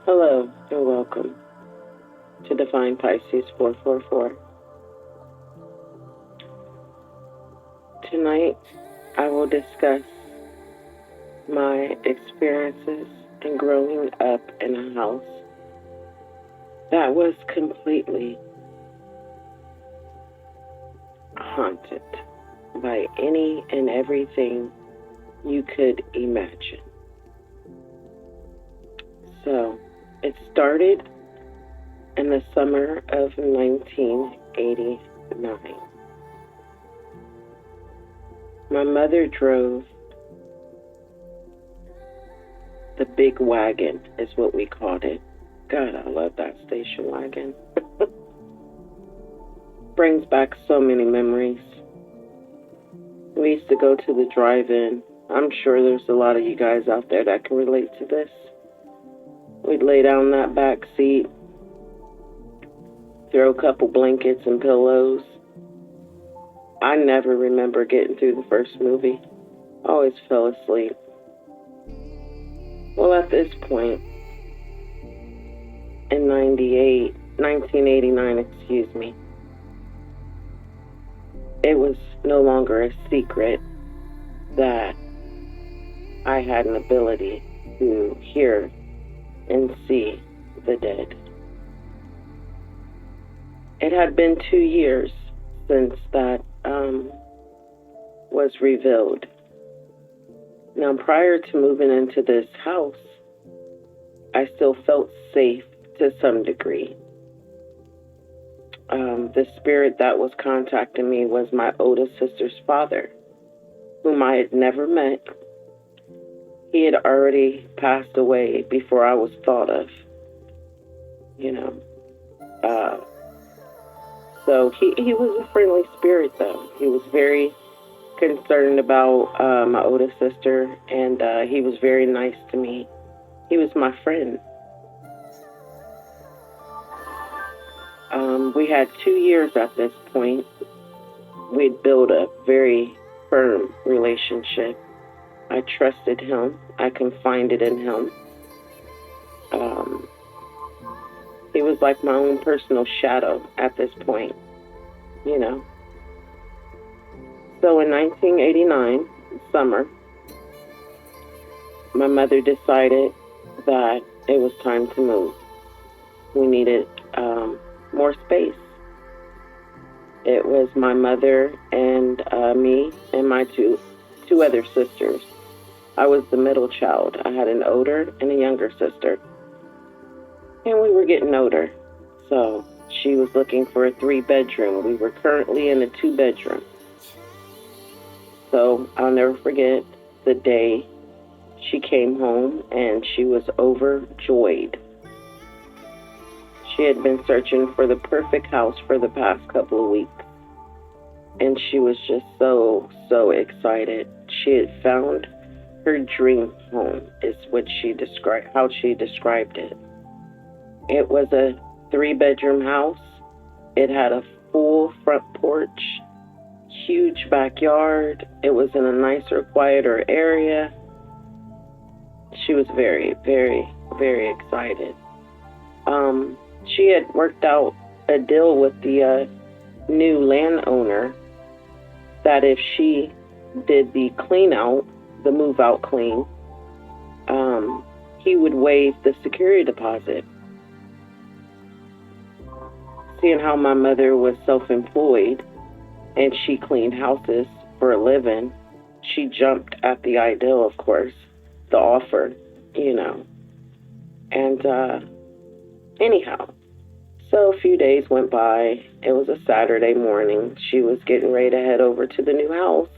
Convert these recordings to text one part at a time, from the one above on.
Hello and welcome to Divine Pisces 444. Tonight I will discuss my experiences in growing up in a house that was completely haunted by any and everything you could imagine. So, it started in the summer of 1989. My mother drove the big wagon, is what we called it. God, I love that station wagon. Brings back so many memories. We used to go to the drive-in. I'm sure there's a lot of you guys out there that can relate to this. We'd lay down that back seat, throw a couple blankets and pillows. I never remember getting through the first movie. I always fell asleep. Well, at this point, in 1989, it was no longer a secret that I had an ability to hear and see the dead. It had been 2 years since that was revealed. Now, prior to moving into this house, I still felt safe to some degree. The spirit that was contacting me was my oldest sister's father, whom I had never met. He had already passed away before I was thought of, So he was a friendly spirit, though. He was very concerned about my oldest sister, and he was very nice to me. He was my friend. We had 2 years at this point. We'd built a very firm relationship. I trusted him. I confided in him. He was like my own personal shadow at this point, So in 1989, summer, my mother decided that it was time to move. We needed more space. It was my mother and me and my two other sisters. I was the middle child. I had an older and a younger sister. And we were getting older. So she was looking for a 3-bedroom. We were currently in a 2-bedroom. So I'll never forget the day she came home and she was overjoyed. She had been searching for the perfect house for the past couple of weeks. And she was just so excited. She had found her dream home, is how she described it. It was a 3-bedroom house. It had a full front porch, huge backyard. It was in a nicer, quieter area. She was very, very, very excited. She had worked out a deal with the new landowner that if she did the clean out, the move out clean, he would waive the security deposit. Seeing how my mother was self-employed and she cleaned houses for a living, she jumped at the idea, of course, the offer, And anyhow, so a few days went by. It was a Saturday morning. She was getting ready to head over to the new house.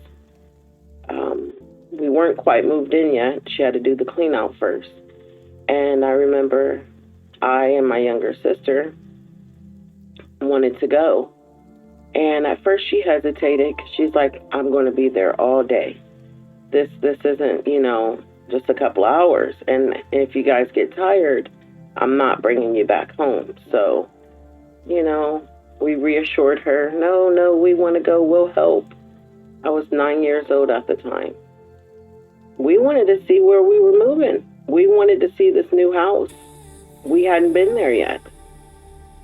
We weren't quite moved in yet. She had to do the clean out first. And I remember I and my younger sister wanted to go. And at first she hesitated. She's like, I'm going to be there all day. This isn't, just a couple hours. And if you guys get tired, I'm not bringing you back home. So, we reassured her, no, we want to go. We'll help. I was 9 years old at the time. We wanted to see where we were moving. We wanted to see this new house. we hadn't been there yet.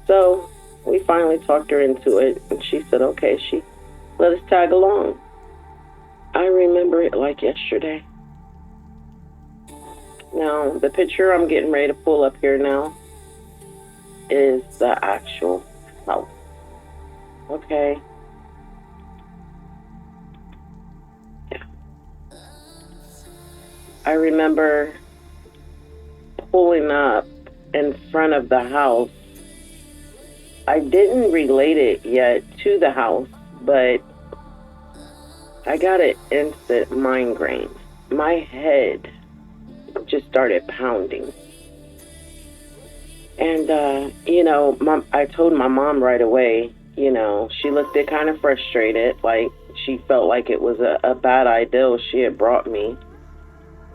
So we finally talked her into it, and she said, okay, she let us tag along. I remember it like yesterday. Now, the picture I'm getting ready to pull up here now is the actual house. Okay. Yeah. I remember pulling up in front of the house. I didn't relate it yet to the house, but I got an instant migraine. My head just started pounding. And, I told my mom right away, she looked at kind of frustrated, like she felt like it was a bad idea she had brought me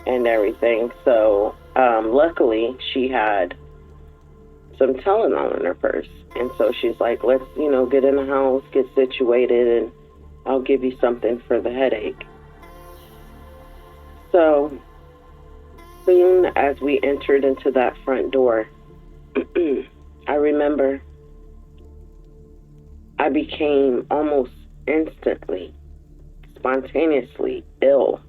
and everything. So, luckily, she had some Tylenol in her purse. And so she's like, let's, get in the house, get situated, and I'll give you something for the headache. So, soon as we entered into that front door, I remember I became almost instantly, spontaneously ill,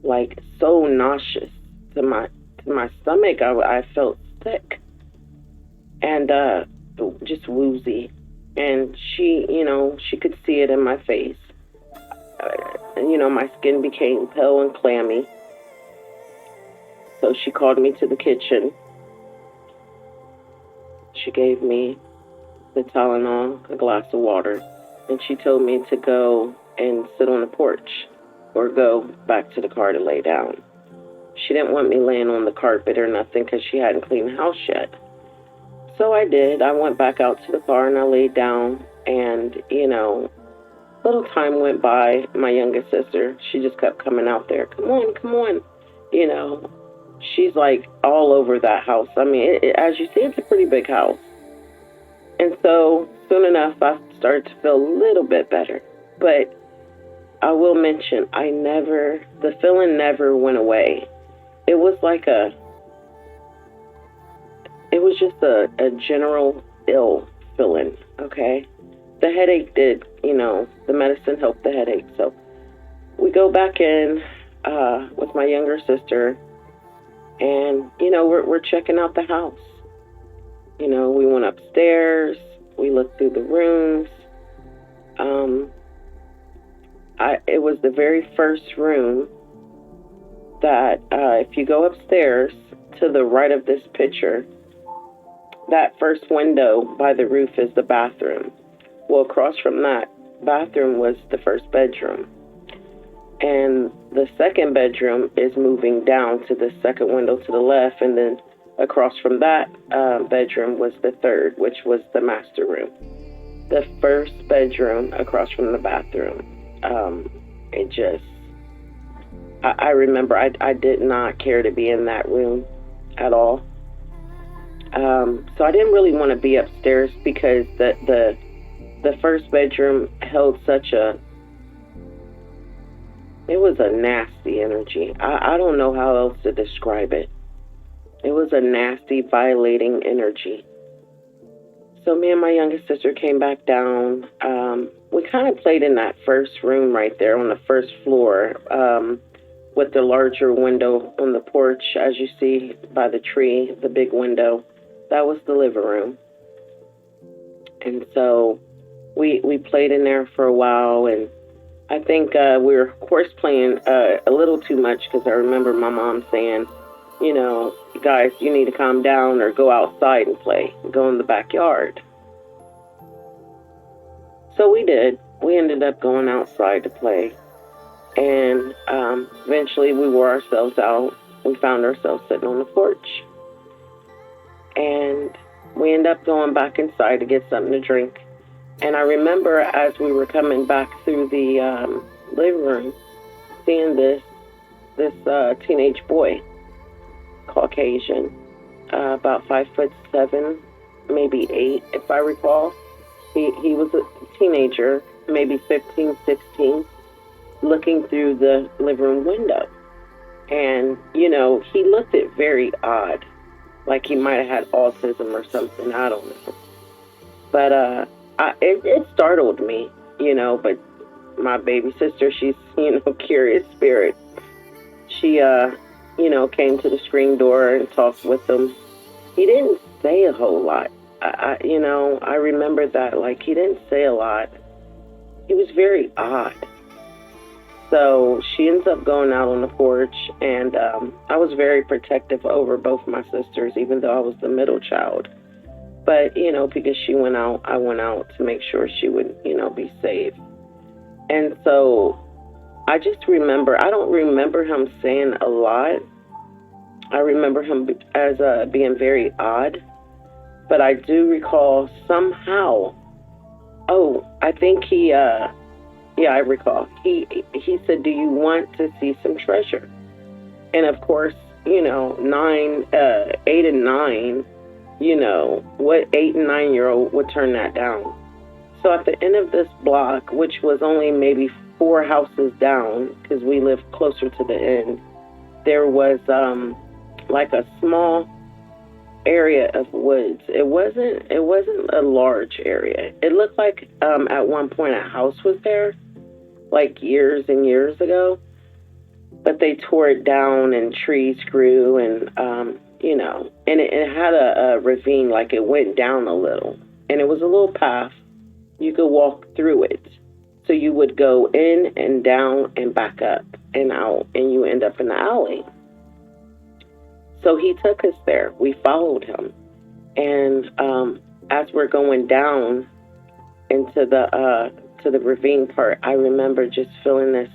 like so nauseous to my stomach. I felt sick and just woozy, and she could see it in my face. My skin became pale and clammy. So she called me to the kitchen. She gave me the Tylenol, a glass of water, and she told me to go and sit on the porch or go back to the car to lay down. She didn't want me laying on the carpet or nothing because she hadn't cleaned the house yet. So I did. I went back out to the car and I laid down, and, little time went by. My youngest sister, she just kept coming out there. Come on, come on. She's like all over that house. I mean, as you see, it's a pretty big house. And so soon enough, I started to feel a little bit better. But I will mention, the feeling never went away. It was like it was just a general ill feeling, okay? The headache did, the medicine helped the headache. So we go back in with my younger sister, and, we're checking out the house. We went upstairs, we looked through the rooms. It was the very first room that, if you go upstairs to the right of this picture, that first window by the roof is the bathroom. Well, across from that bathroom was the first bedroom. And the second bedroom is moving down to the second window to the left, and then across from that bedroom was the third, which was the master room. The first bedroom across from the bathroom. I remember I did not care to be in that room at all. So I didn't really want to be upstairs because the first bedroom held it was a nasty energy. I don't know how else to describe it. It was a nasty, violating energy. So me and my youngest sister came back down. We kind of played in that first room right there on the first floor, with the larger window on the porch, as you see by the tree, the big window. That was the living room. And so we played in there for a while, and I think we were, of course, playing a little too much because I remember my mom saying, guys, you need to calm down or go outside and play, go in the backyard. So we did. We ended up going outside to play. And eventually we wore ourselves out. We found ourselves sitting on the porch. And we ended up going back inside to get something to drink. And I remember as we were coming back through the living room, seeing this teenage boy, Caucasian, about 5'7", maybe 8, if I recall. He was a teenager, maybe 15, 16, looking through the living room window. And, he looked at very odd. Like he might have had autism or something. I don't know. But it startled me, But my baby sister, she's curious spirit. She came to the screen door and talked with him. He didn't say a whole lot. I remember that, like, he didn't say a lot. He was very odd. So she ends up going out on the porch, and I was very protective over both my sisters, even though I was the middle child. But, because she went out, I went out to make sure she would, be safe. And so I just remember, I don't remember him saying a lot. I remember him as being very odd. But I do recall somehow, I think I recall. He said, "Do you want to see some treasure?" And of course, 8 and 9, what 8 and 9-year-old would turn that down? So at the end of this block, which was only maybe 4 houses down, because we lived closer to the end, there was like a small area of woods. It wasn't a large area. It looked like at one point a house was there, like years and years ago, but they tore it down and trees grew, and and it had a ravine, like it went down a little, and it was a little path. You could walk through it. So you would go in and down and back up and out, and you end up in the alley. So he took us there. We followed him. And as we're going down into the ravine part, I remember just feeling this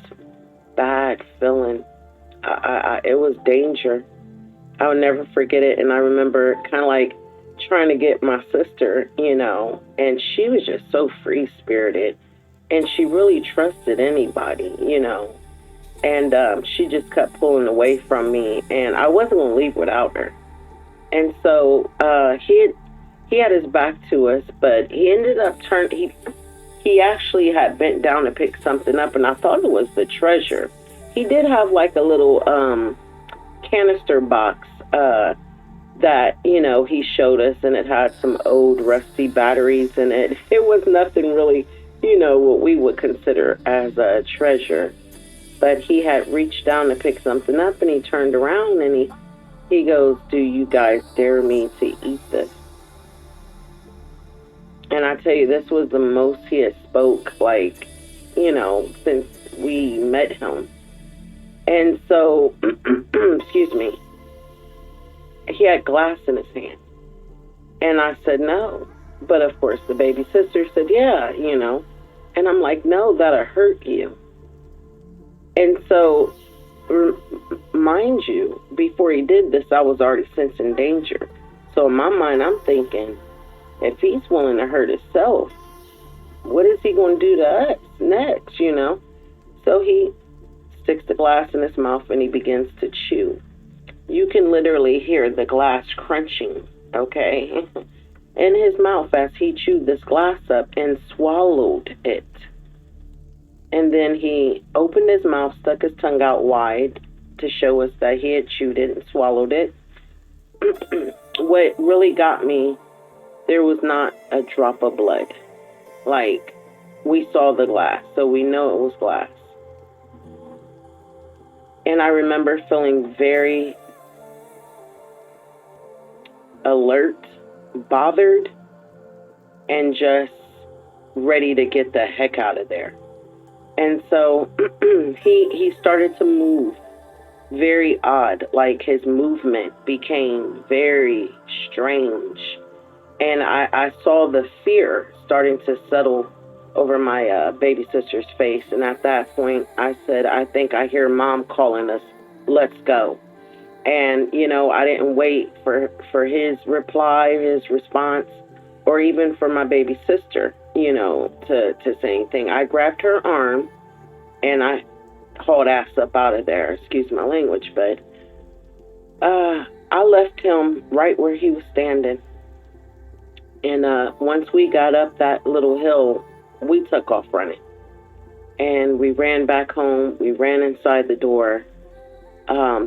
bad feeling. It was danger. I'll never forget it. And I remember kind of like trying to get my sister, and she was just so free-spirited. And she really trusted anybody, And she just kept pulling away from me, and I wasn't going to leave without her. And so he had his back to us, but he ended up turning. He actually had bent down to pick something up, and I thought it was the treasure. He did have like a little canister box that, he showed us, and it had some old rusty batteries in it. It was nothing really, what we would consider as a treasure. But he had reached down to pick something up, and he turned around and he goes, "Do you guys dare me to eat this?" And I tell you, this was the most he had spoke, like, since we met him. And so, excuse me, he had glass in his hand. And I said, "No." But of course, the baby sister said, "Yeah, And I'm like, "No, that'll hurt you." And so, mind you, before he did this, I was already sensing danger. So in my mind, I'm thinking, if he's willing to hurt himself, what is he going to do to us next, So he sticks the glass in his mouth and he begins to chew. You can literally hear the glass crunching, okay, in his mouth as he chewed this glass up and swallowed it. And then he opened his mouth, stuck his tongue out wide to show us that he had chewed it and swallowed it. What really got me, there was not a drop of blood. Like, we saw the glass, so we know it was glass. And I remember feeling very alert, bothered, and just ready to get the heck out of there. And so he started to move very odd, like his movement became very strange. And I saw the fear starting to settle over my baby sister's face. And at that point, I said, "I think I hear Mom calling us. Let's go." And, I didn't wait for his reply, his response, or even for my baby sister, to say anything. I grabbed her arm and I hauled ass up out of there. Excuse my language, but I left him right where he was standing. And once we got up that little hill, we took off running. And we ran back home. We ran inside the door.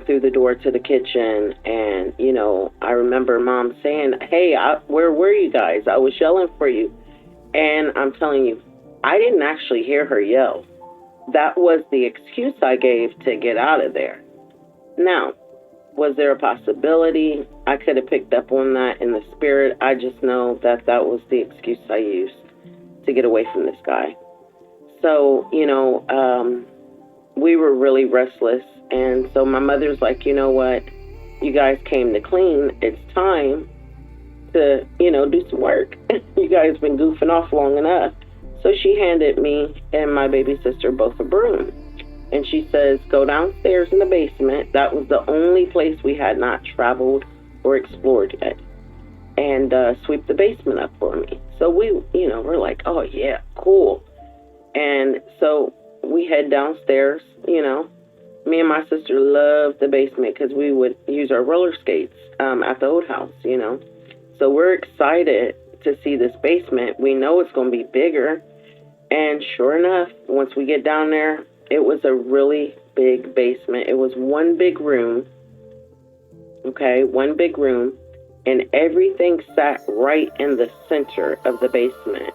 through the door to the kitchen. And, I remember Mom saying, hey, where were you guys? I was yelling for you. And I'm telling you, I didn't actually hear her yell. That was the excuse I gave to get out of there. Now, was there a possibility I could have picked up on that in the spirit? I just know that that was the excuse I used to get away from this guy. So, we were really restless. And so my mother's like, you know what? You guys came to clean. It's time to, do some work. You guys been goofing off long enough. So she handed me and my baby sister both a broom. And she says, go downstairs in the basement. That was the only place we had not traveled or explored yet. And sweep the basement up for me. So we're like, oh, yeah, cool. And so we head downstairs, Me and my sister loved the basement because we would use our roller skates at the old house, So we're excited to see this basement. We know it's going to be bigger. And sure enough, once we get down there, it was a really big basement. It was one big room, one big room, and everything sat right in the center of the basement.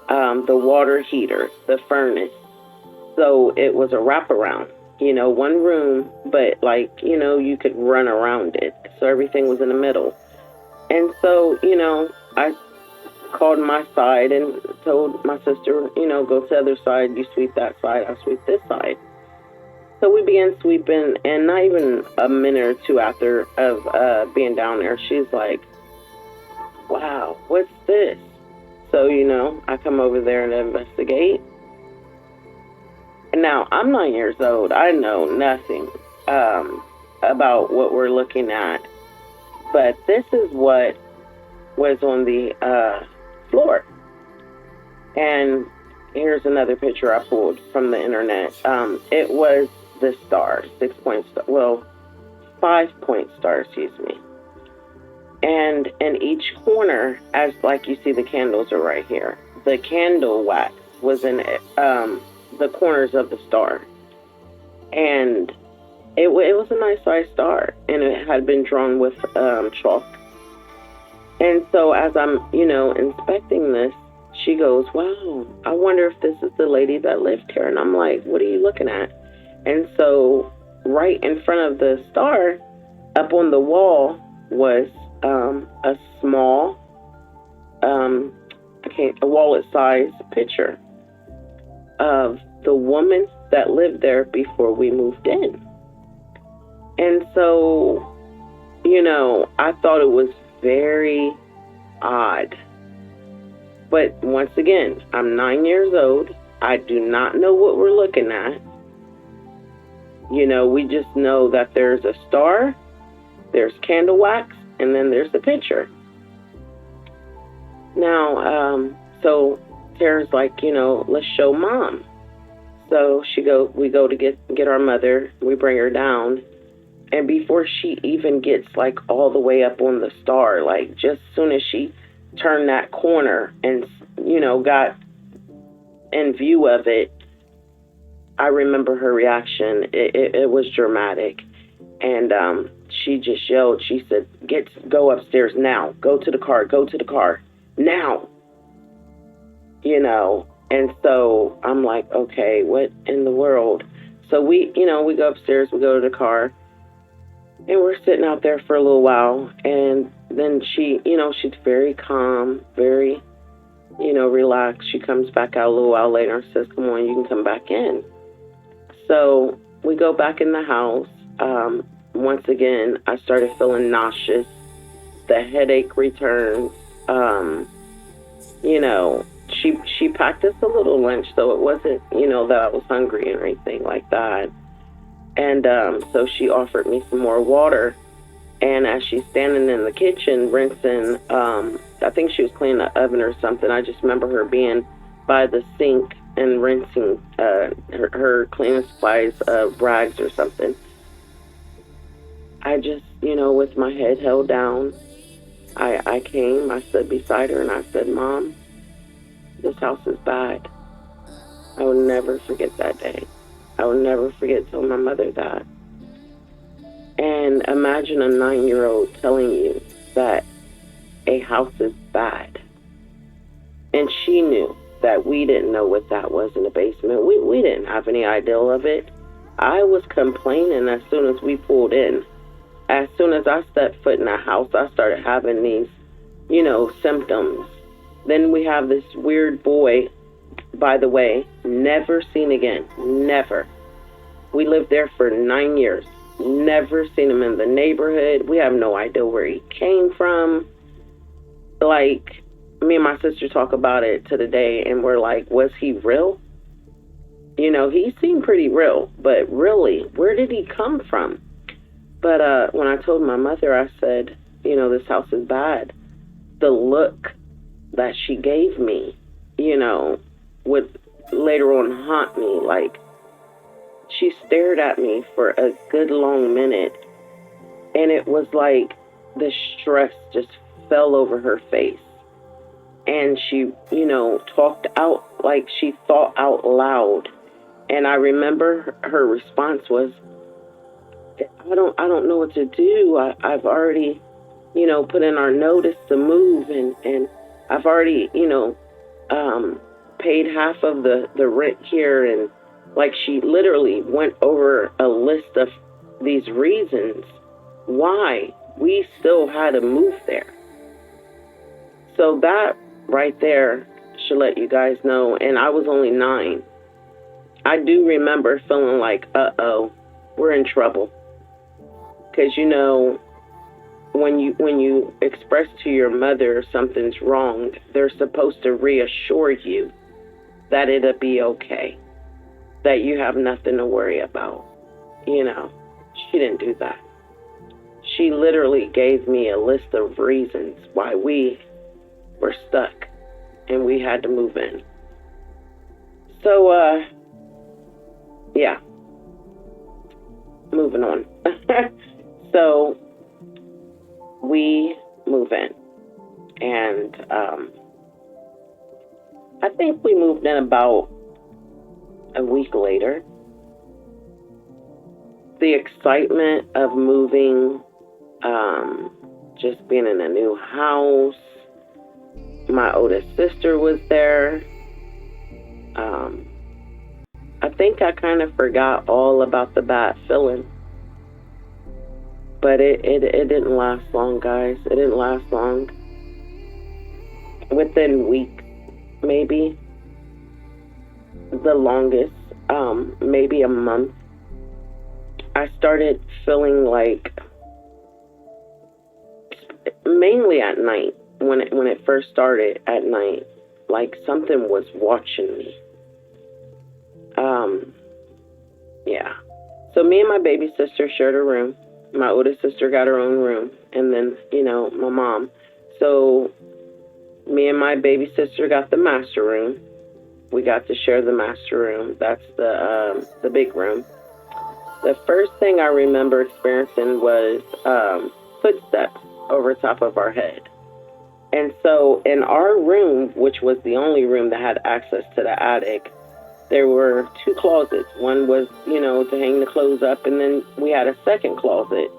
The water heater, the furnace. So it was a wraparound, one room, but you could run around it. So everything was in the middle. And so, I called my side and told my sister, go to the other side, you sweep that side, I sweep this side. So we began sweeping, and not even a minute or two after of being down there, she's like, wow, what's this? So, I come over there and investigate. And now, I'm 9 years old. I know nothing about what we're looking at. But this is what was on the floor. And here's another picture I pulled from the internet. It was the star, 6-point star. Well, 5-point star, excuse me. And in each corner, as like you see, the candles are right here. The candle wax was in the corners of the star. And it was a nice sized star, and it had been drawn with chalk. And so as I'm, inspecting this, she goes, wow, I wonder if this is the lady that lived here. And I'm like, what are you looking at? And so right in front of the star, up on the wall, was a small, a wallet-sized picture of the woman that lived there before we moved in. And so, I thought it was very odd. But once again, I'm 9 years old. I do not know what we're looking at. We just know that there's a star, there's candle wax, and then there's the picture. Now, so Tara's like, let's show Mom. So we go to get our mother. We bring her down. And before she even gets all the way up on the star, just as soon as she turned that corner and, got in view of it, I remember her reaction. It was dramatic. And she just yelled. She said, go upstairs now. Go to the car now. And so I'm like, okay, what in the world? So we go upstairs, we go to the car, and we're sitting out there for a little while. And then she's very calm, very, relaxed. She comes back out a little while later and says, come on, you can come back in. So we go back in the house. Once again, I started feeling nauseous. The headache returns. She packed us a little lunch, so it wasn't, that I was hungry or anything like that. And so she offered me some more water. And as she's standing in the kitchen rinsing, I think she was cleaning the oven or something. I just remember her being by the sink and rinsing her cleaning supplies, rags or something. I just, with my head held down, I came, I stood beside her, and I said, Mom, this house is bad. I will never forget that day. I will never forget telling my mother that. And imagine a 9-year-old telling you that a house is bad. And she knew that we didn't know what that was in the basement. We didn't have any idea of it. I was complaining as soon as we pulled in. As soon as I stepped foot in the house, I started having these, symptoms. Then we have this weird boy, by the way, never seen again. Never. We lived there for 9 years. Never seen him in the neighborhood. We have no idea where he came from. Like, me and my sister talk about it to the day, and we're like, was he real? He seemed pretty real, but really, where did he come from? But when I told my mother, I said, this house is bad. The look that she gave me, would later on haunt me. Like, she stared at me for a good long minute, and it was like the stress just fell over her face. And she, talked out, like she thought out loud. And I remember her response was, I don't know what to do. I've already, put in our notice to move, and I've already, paid half of the rent here. And like, she literally went over a list of these reasons why we still had to move there. So that right there should let you guys know. And I was only 9. I do remember feeling like, uh-oh, we're in trouble. Because, when you express to your mother something's wrong, they're supposed to reassure you that it'll be okay, that you have nothing to worry about. She didn't do that. She literally gave me a list of reasons why we were stuck and we had to move in. So, yeah, moving on. So we move in, and I think we moved in about a week later. The excitement of moving, just being in a new house. My oldest sister was there. I think I kind of forgot all about the bad feeling. But it didn't last long, guys. It didn't last long. Within weeks, maybe. The longest, maybe a month. I started feeling like, mainly at night, when it first started at night, like something was watching me. Yeah. So me and my baby sister shared a room. My oldest sister got her own room, and then, my mom. So me and my baby sister got the master room. We got to share the master room. That's the big room. The first thing I remember experiencing was footsteps over top of our head. And so in our room, which was the only room that had access to the attic, there were 2 closets. One was, to hang the clothes up, and then we had a second closet.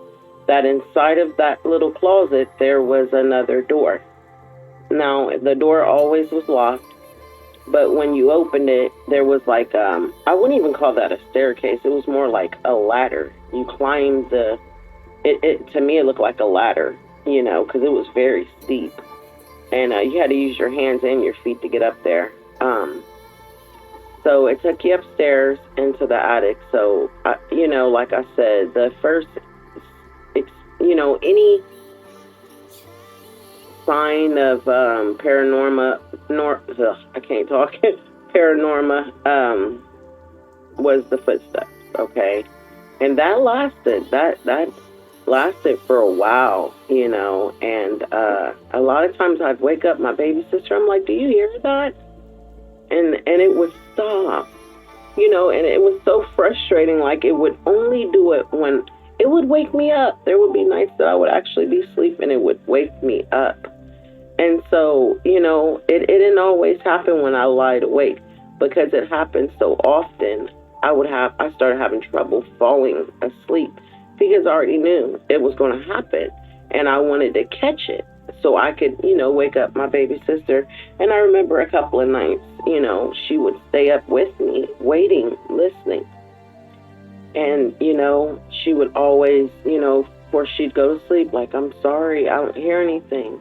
That inside of that little closet, there was another door. Now, the door always was locked, but when you opened it, there was like, I wouldn't even call that a staircase. It was more like a ladder. You climbed to me, it looked like a ladder, because it was very steep. And you had to use your hands and your feet to get up there. So it took you upstairs into the attic. So, like I said, the first, any sign of paranormal was the footsteps, okay? And that lasted for a while, and a lot of times I'd wake up my baby sister, I'm like, do you hear that? And it would stop, and it was so frustrating. Like, it would only do it when it would wake me up. There would be nights that I would actually be asleep and it would wake me up. And so, it didn't always happen when I lied awake, because it happened so often. I started having trouble falling asleep. because I already knew it was going to happen. And I wanted to catch it so I could, wake up my baby sister. And I remember a couple of nights, she would stay up with me, waiting, listening. And, she would always, before she'd go to sleep, like, I'm sorry, I don't hear anything.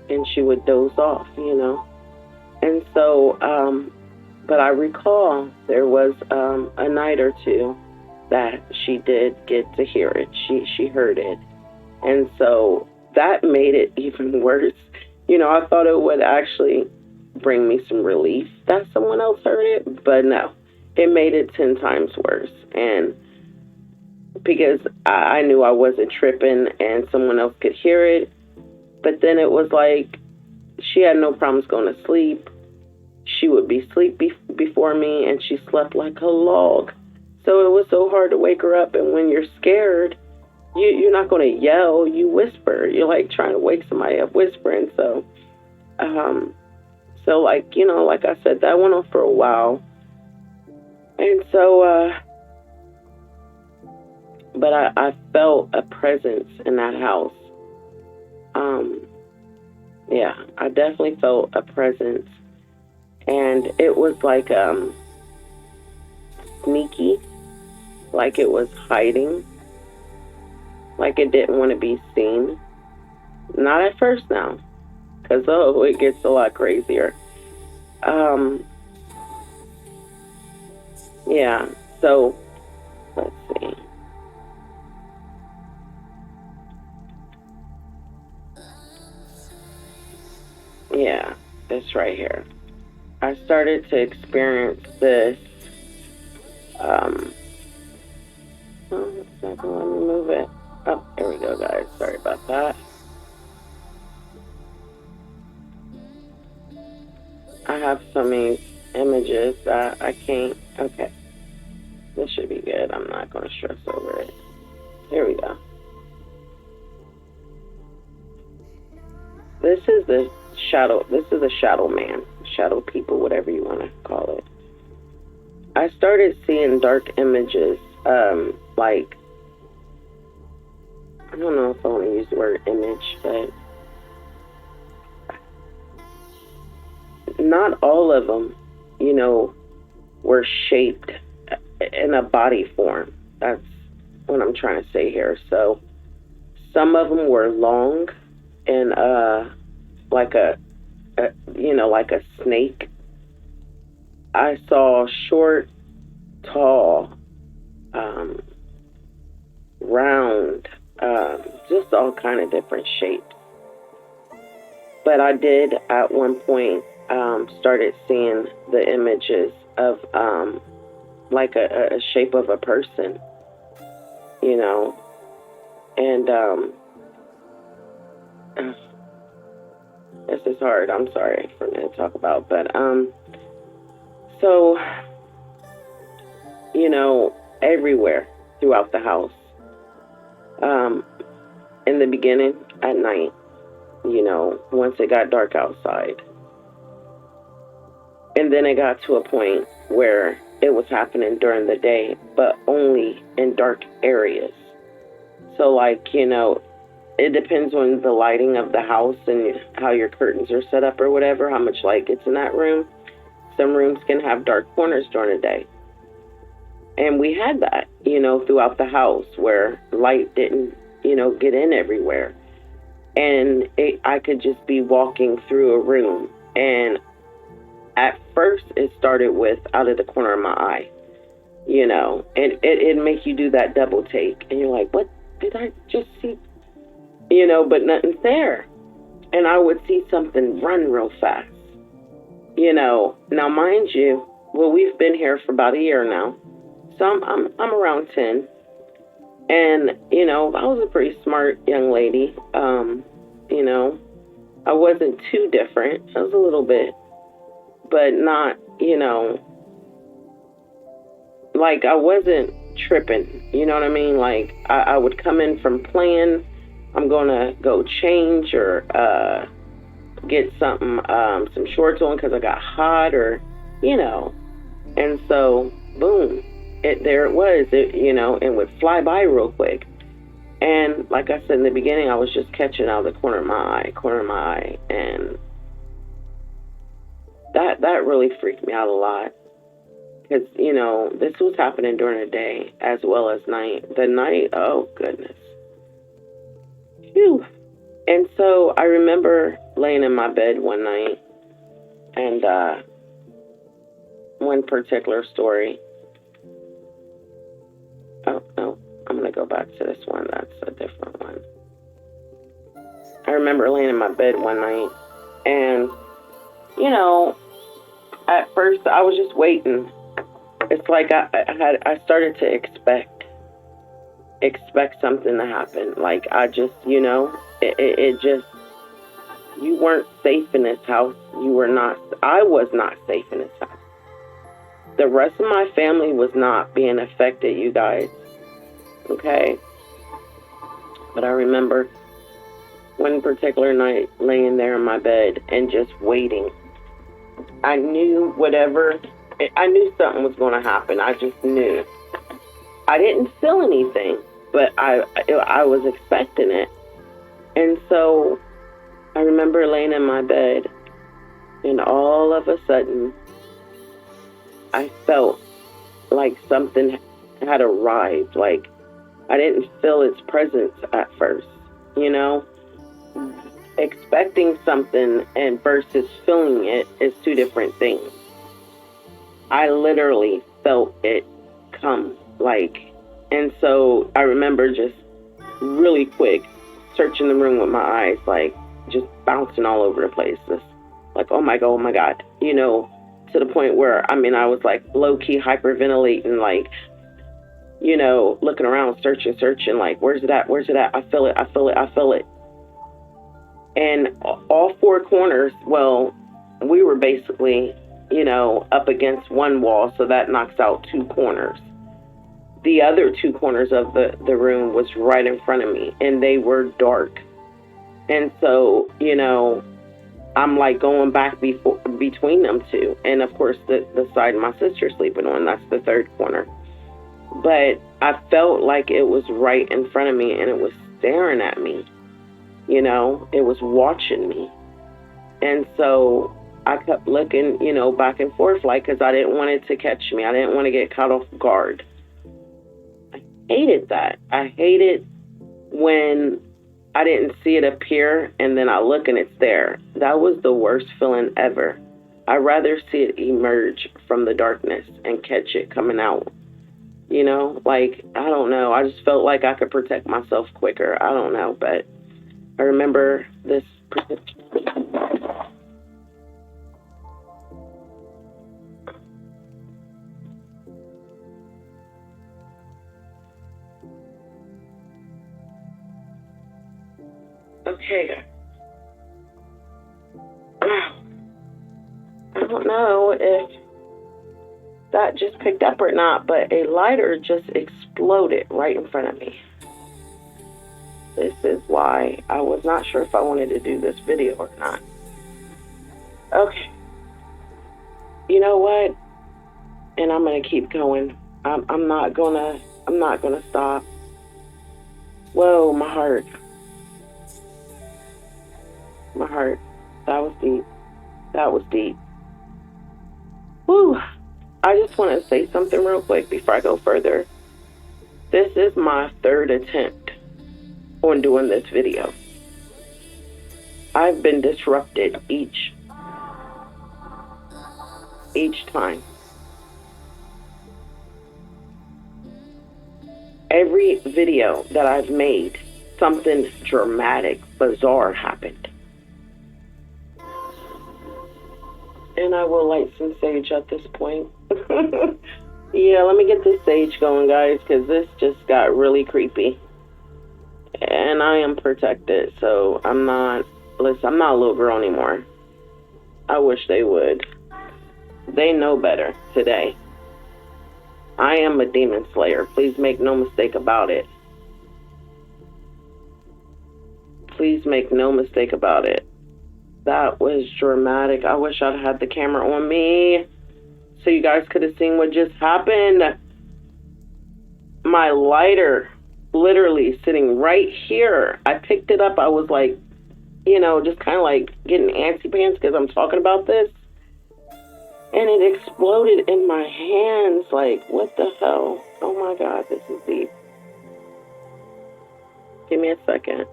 And she would doze off, And so, but I recall there was a night or two that she did get to hear it. She heard it. And so that made it even worse. I thought it would actually bring me some relief that someone else heard it, but no, it made it 10 times worse. And because I knew I wasn't tripping and someone else could hear it, but then it was like she had no problems going to sleep. She would be asleep before me, and she slept like a log. So it was so hard to wake her up. And when you're scared, you're not going to yell. You whisper. You're like trying to wake somebody up whispering. So, like I said, that went on for a while. And so, but I felt a presence in that house. Yeah, I definitely felt a presence. And it was like sneaky, like it was hiding, like it didn't want to be seen. Not at first now, because it gets a lot crazier. Yeah, so let's see. Yeah, this right here. I started to experience this. It's not gonna let me move it. Oh, here we go, guys. Sorry about that. I have so many images that I can't. Okay, this should be good. I'm not gonna stress over it. Here we go. This is the shadow. This is a shadow man, shadow people, whatever you want to call it. I started seeing dark images, like, I don't know if I want to use the word image, but not all of them, were shaped in a body form. That's what I'm trying to say here. So some of them were long and like a snake. I saw short, tall, round, just all kind of different shapes. But I did at one point started seeing the images of like a shape of a person, and this is hard. I'm sorry for me to talk about, but so everywhere throughout the house. In the beginning, at night, once it got dark outside. And then it got to a point where it was happening during the day, but only in dark areas. So, it depends on the lighting of the house and how your curtains are set up or whatever, how much light gets in that room. Some rooms can have dark corners during the day. And we had that, throughout the house where light didn't, get in everywhere. And I could just be walking through a room. And at first it started with out of the corner of my eye, and it makes you do that double take. And you're like, what did I just see? But nothing's there. And I would see something run real fast. Now mind you, we've been here for about a year now. So I'm around 10. And, I was a pretty smart young lady. I wasn't too different. I was a little bit, but not, like I wasn't tripping. You know what I mean? Like I would come in from playing. I'm going to go change or get something, some shorts on because I got hot or, and so, boom, there it was, and would fly by real quick. And like I said in the beginning, I was just catching out of the corner of my eye, and that really freaked me out a lot. Because, this was happening during the day as well as night. The night, oh goodness. Phew. And so I remember laying in my bed one night, and one particular story. Oh, no, I'm going to go back to this one. That's a different one. I remember laying in my bed one night, and, at first I was just waiting. It's like I started to expect something to happen. Like I just, it just, you weren't safe in this house. I was not safe in this house. The rest of my family was not being affected, you guys. Okay? But I remember one particular night laying there in my bed and just waiting. I knew something was going to happen. I just knew. I didn't feel anything, but I was expecting it. And so I remember laying in my bed, and all of a sudden, I felt like something had arrived. Like I didn't feel its presence at first, Expecting something and versus feeling it is two different things. I literally felt it come, and so I remember just really quick searching the room with my eyes, just bouncing all over the place. Just oh my God, to the point where, I was low-key hyperventilating, looking around, searching, where's it at? I feel it. And all four corners, well, we were basically, up against one wall, so that knocks out two corners. The other two corners of the room was right in front of me, and they were dark. And so, I'm going back between them two. And of course, the side my sister's sleeping on, that's the third corner. But I felt like it was right in front of me, and it was staring at me. It was watching me. And so I kept looking, back and forth, because I didn't want it to catch me. I didn't want to get caught off guard. I hated that. I hated when I didn't see it appear and then I look and it's there. That was the worst feeling ever. I'd rather see it emerge from the darkness and catch it coming out. I don't know. I just felt like I could protect myself quicker. I don't know, but I remember this. Okay. I don't know if that just picked up or not, but a lighter just exploded right in front of me. This is why I was not sure if I wanted to do this video or not. Okay. You know what? And I'm gonna keep going. I'm not gonna stop. Whoa, my heart. My heart. That was deep. Whew. I just want to say something real quick before I go further. This is my third attempt on doing this video. I've been disrupted each time. Every video that I've made, something dramatic, bizarre happened. And I will light some sage at this point. Yeah, let me get this sage going, guys, because this just got really creepy. And I am protected, so I'm not a little girl anymore. I wish they would. They know better today. I am a demon slayer. Please make no mistake about it. Please make no mistake about it. That was dramatic. I wish I'd had the camera on me so you guys could have seen what just happened. my lighter literally sitting right here. I picked it up. I was like, just kind of like getting antsy pants because I'm talking about this. And it exploded in my hands. Like, what the hell? Oh my God, this is deep. Give me a second.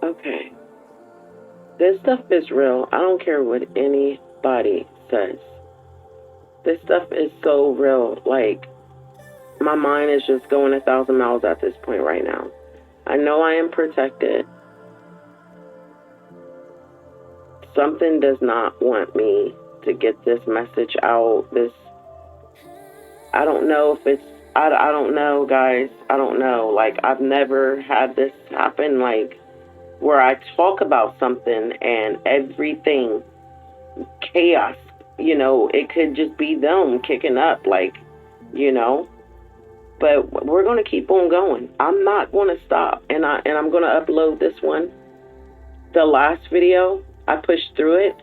Okay. This stuff is real. I don't care what anybody says. This stuff is so real. Like, my mind is just going 1,000 miles at this point right now. I know I am protected. Something does not want me to get this message out. I don't know if it's, I don't know, guys. I don't know. Like, I've never had this happen, like, where I talk about something and everything, chaos, it could just be them kicking up, like, but we're going to keep on going. I'm not going to stop. And I'm going to upload this one. The last video, I pushed through it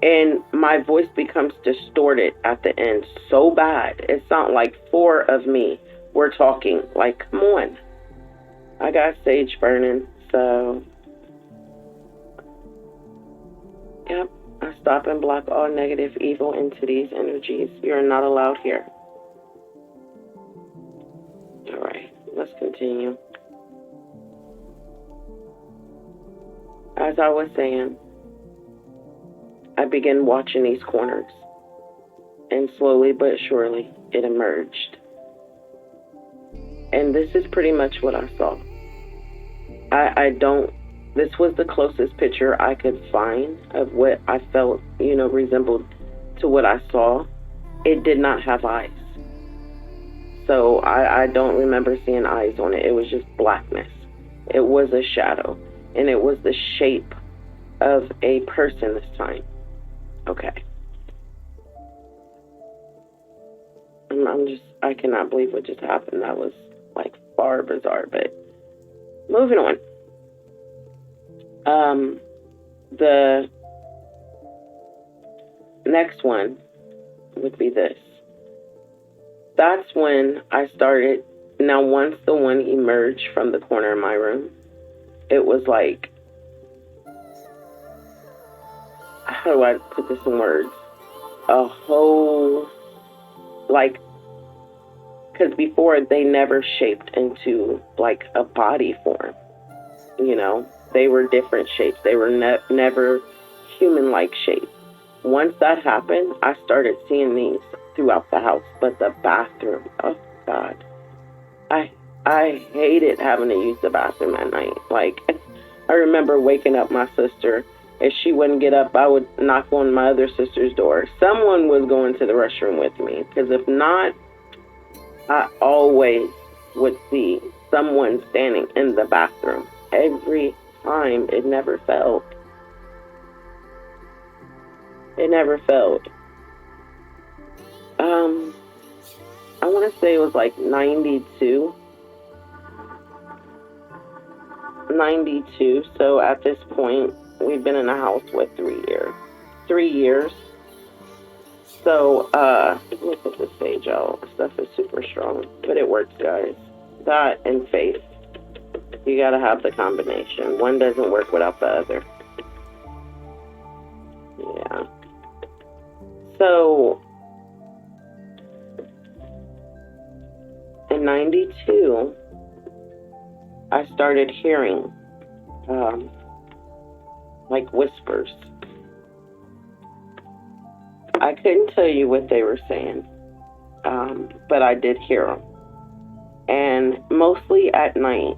and my voice becomes distorted at the end so bad. It sounds like 4 of me were talking. Like, come on. I got sage burning, so yep. I stop and block all negative, evil entities, energies. You're not allowed here. All right, let's continue. As I was saying, I began watching these corners, and slowly but surely it emerged. And this is pretty much what I saw. This was the closest picture I could find of what I felt, resembled to what I saw. It did not have eyes. So I don't remember seeing eyes on it. It was just blackness. It was a shadow. And it was the shape of a person this time. Okay. I cannot believe what just happened. That was like far bizarre, but moving on. The next one would be this. That's when I started. Now, once the one emerged from the corner of my room, it was like, how do I put this in words? A whole, like, because before they never shaped into like a body form, they were different shapes. They were never human-like shapes. Once that happened, I started seeing these throughout the house. But the bathroom, oh God, I hated having to use the bathroom at night. Like, I remember waking up my sister. If she wouldn't get up, I would knock on my other sister's door. Someone was going to the restroom with me, because if not, I always would see someone standing in the bathroom. Every time. It never failed. It never failed. I want to say it was like 92. So at this point, we've been in the house, 3 years? 3 years. So, let me put this sage out. Stuff is super strong, but it works, guys. That and faith. You gotta have the combination. One doesn't work without the other. Yeah. So, in 92, I started hearing, like whispers. I couldn't tell you what they were saying, but I did hear them. And mostly at night.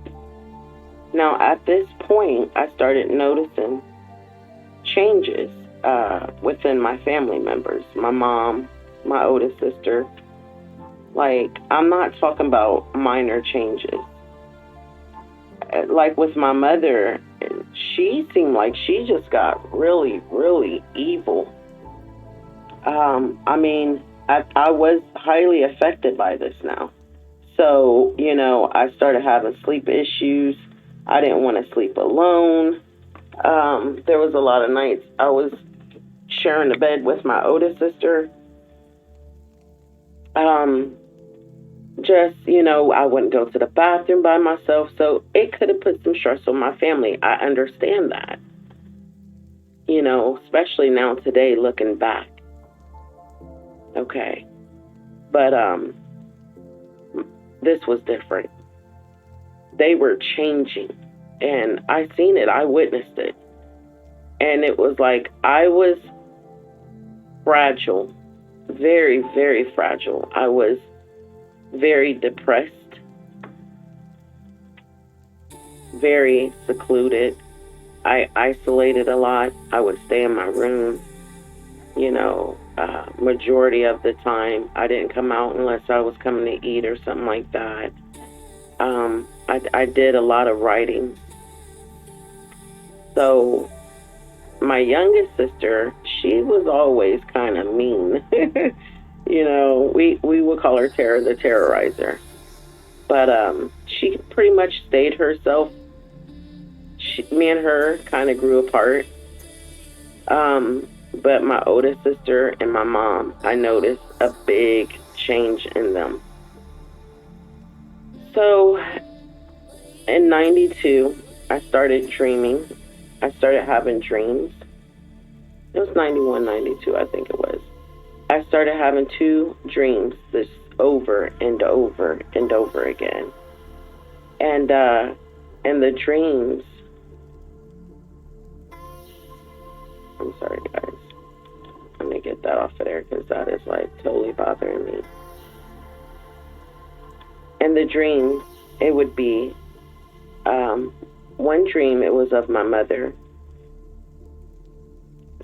Now, at this point, I started noticing changes within my family members. My mom, my oldest sister. Like, I'm not talking about minor changes. Like with my mother, she seemed like she just got really, really evil. I mean, I was highly affected by this now. So, I started having sleep issues. I didn't want to sleep alone. There was a lot of nights I was sharing the bed with my oldest sister. Just, I wouldn't go to the bathroom by myself. So it could have put some stress on my family. I understand that, especially now today looking back. Okay. But this was different. They were changing, and I seen it. I witnessed it. And it was like I was fragile, very, very fragile. I was very depressed, very secluded. I isolated a lot. I would stay in my room, majority of the time. I didn't come out unless I was coming to eat or something like that. I did a lot of writing. So my youngest sister, she was always kind of mean. We would call her Terror the Terrorizer. But she pretty much stayed herself. Me and her kind of grew apart. But my oldest sister and my mom, I noticed a big change in them. So in 92, I started dreaming. I started having dreams. It was 91, 92, I think it was. I started having two dreams, this over and over and over again. And the dreams, I'm sorry, guys. Let me get that off of there because that is like totally bothering me. And the dreams, it would be one dream, it was of my mother.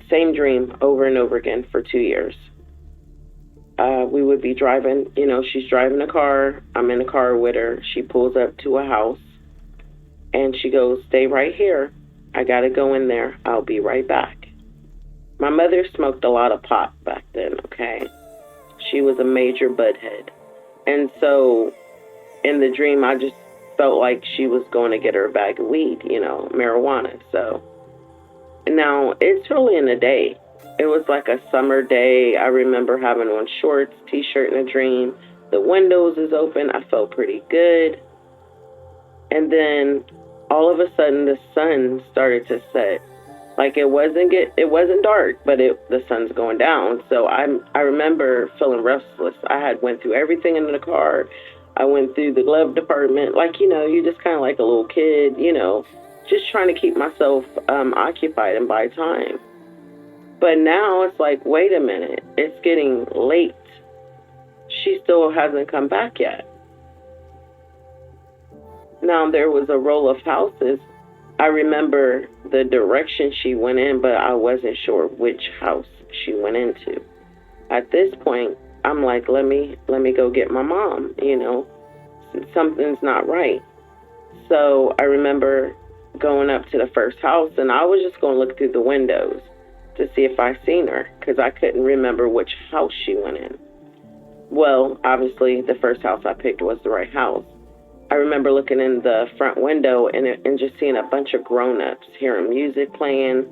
Same dream over and over again for 2 years. We would be driving, she's driving a car. I'm in a car with her. She pulls up to a house and she goes, "Stay right here. I got to go in there. I'll be right back." My mother smoked a lot of pot back then, okay? She was a major butthead. And so in the dream, I just felt like she was going to get her a bag of weed, marijuana. So now it's early in the day. It was like a summer day. I remember having on shorts, t-shirt in a dream. The windows is open. I felt pretty good. And then all of a sudden the sun started to set. Like it wasn't dark, but the sun's going down. So I remember feeling restless. I had went through everything in the car. I went through the glove department. Like, you just kind of like a little kid, just trying to keep myself occupied and buy time. But now it's like, wait a minute, it's getting late. She still hasn't come back yet. Now there was a row of houses. I remember the direction she went in, but I wasn't sure which house she went into. At this point, I'm like, let me go get my mom, something's not right. So I remember going up to the first house, and I was just going to look through the windows to see if I seen her, because I couldn't remember which house she went in. Well, obviously, the first house I picked was the right house. I remember looking in the front window and just seeing a bunch of grown-ups, hearing music playing,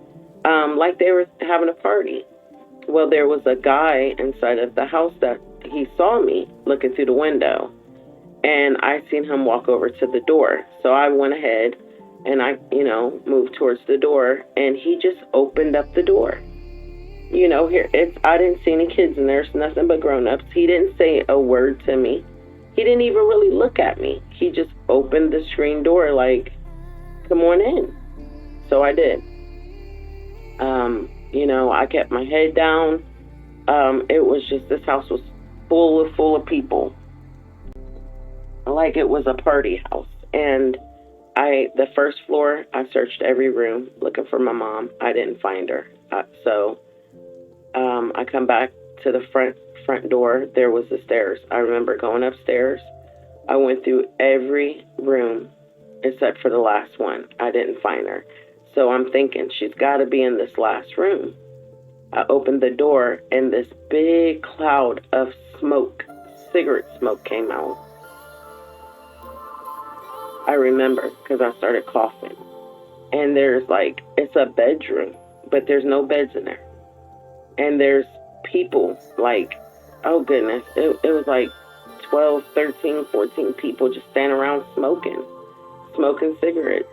like they were having a party. Well, there was a guy inside of the house that he saw me looking through the window, and I seen him walk over to the door. So I went ahead and I, moved towards the door, and he just opened up the door. I didn't see any kids in there. It's nothing but grown-ups. He didn't say a word to me. He didn't even really look at me. He just opened the screen door like, "Come on in." So I did. I kept my head down. It was just, this house was full of people. Like it was a party house. And the first floor, I searched every room looking for my mom. I didn't find her. So I come back to the front door. There was the stairs. I remember going upstairs. I went through every room except for the last one. I didn't find her. So I'm thinking she's got to be in this last room. I opened the door, and this big cloud of smoke, cigarette smoke, came out. I remember because I started coughing. And there's it's a bedroom, but there's no beds in there. and there's people like, oh goodness, it was like 12, 13, 14 people just standing around smoking cigarettes.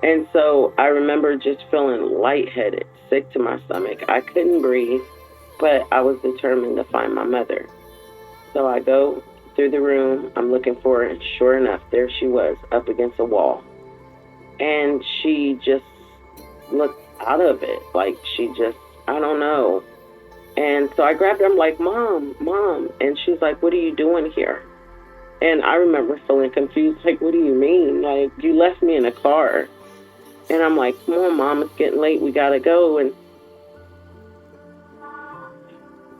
And so I remember just feeling lightheaded, sick to my stomach. I couldn't breathe, but I was determined to find my mother. So I go through the room, I'm looking for her, and sure enough, there she was up against a wall. And she just looked out of it. Like she just, I don't know. And so I grabbed her, I'm like, Mom, Mom. And she's like, what are you doing here? And I remember feeling confused, like, what do you mean? Like, you left me in a car. And I'm like, come on, Mom, it's getting late, we gotta go. And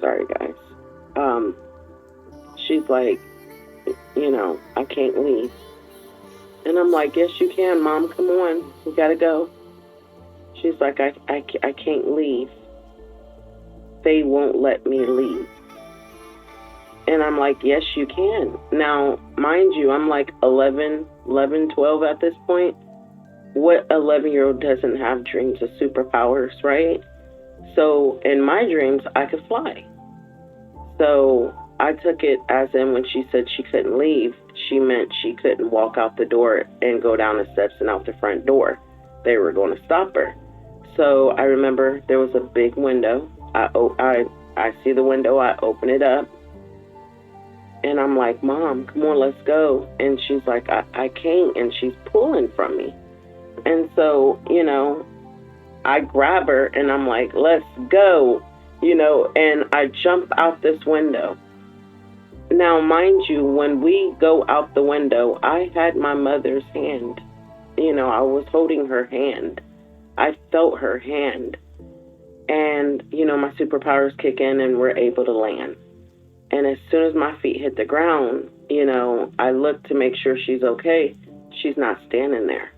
sorry, guys. She's like, I can't leave. And I'm like, yes, you can, Mom, come on, we gotta go. She's like, I can't leave. They won't let me leave. And I'm like, yes, you can. Now, mind you, I'm like 11, 12 at this point. What 11-year-old doesn't have dreams of superpowers, right? So in my dreams, I could fly. So I took it as in when she said she couldn't leave, she meant she couldn't walk out the door and go down the steps and out the front door. They were going to stop her. So I remember there was a big window. I see the window. I open it up. And I'm like, Mom, come on, let's go. And she's like, I can't. And she's pulling from me. And so, I grab her and I'm like, let's go, and I jump out this window. Now, mind you, when we go out the window, I had my mother's hand. I was holding her hand. I felt her hand. And, my superpowers kick in and we're able to land. And as soon as my feet hit the ground, I look to make sure she's okay. She's not standing there.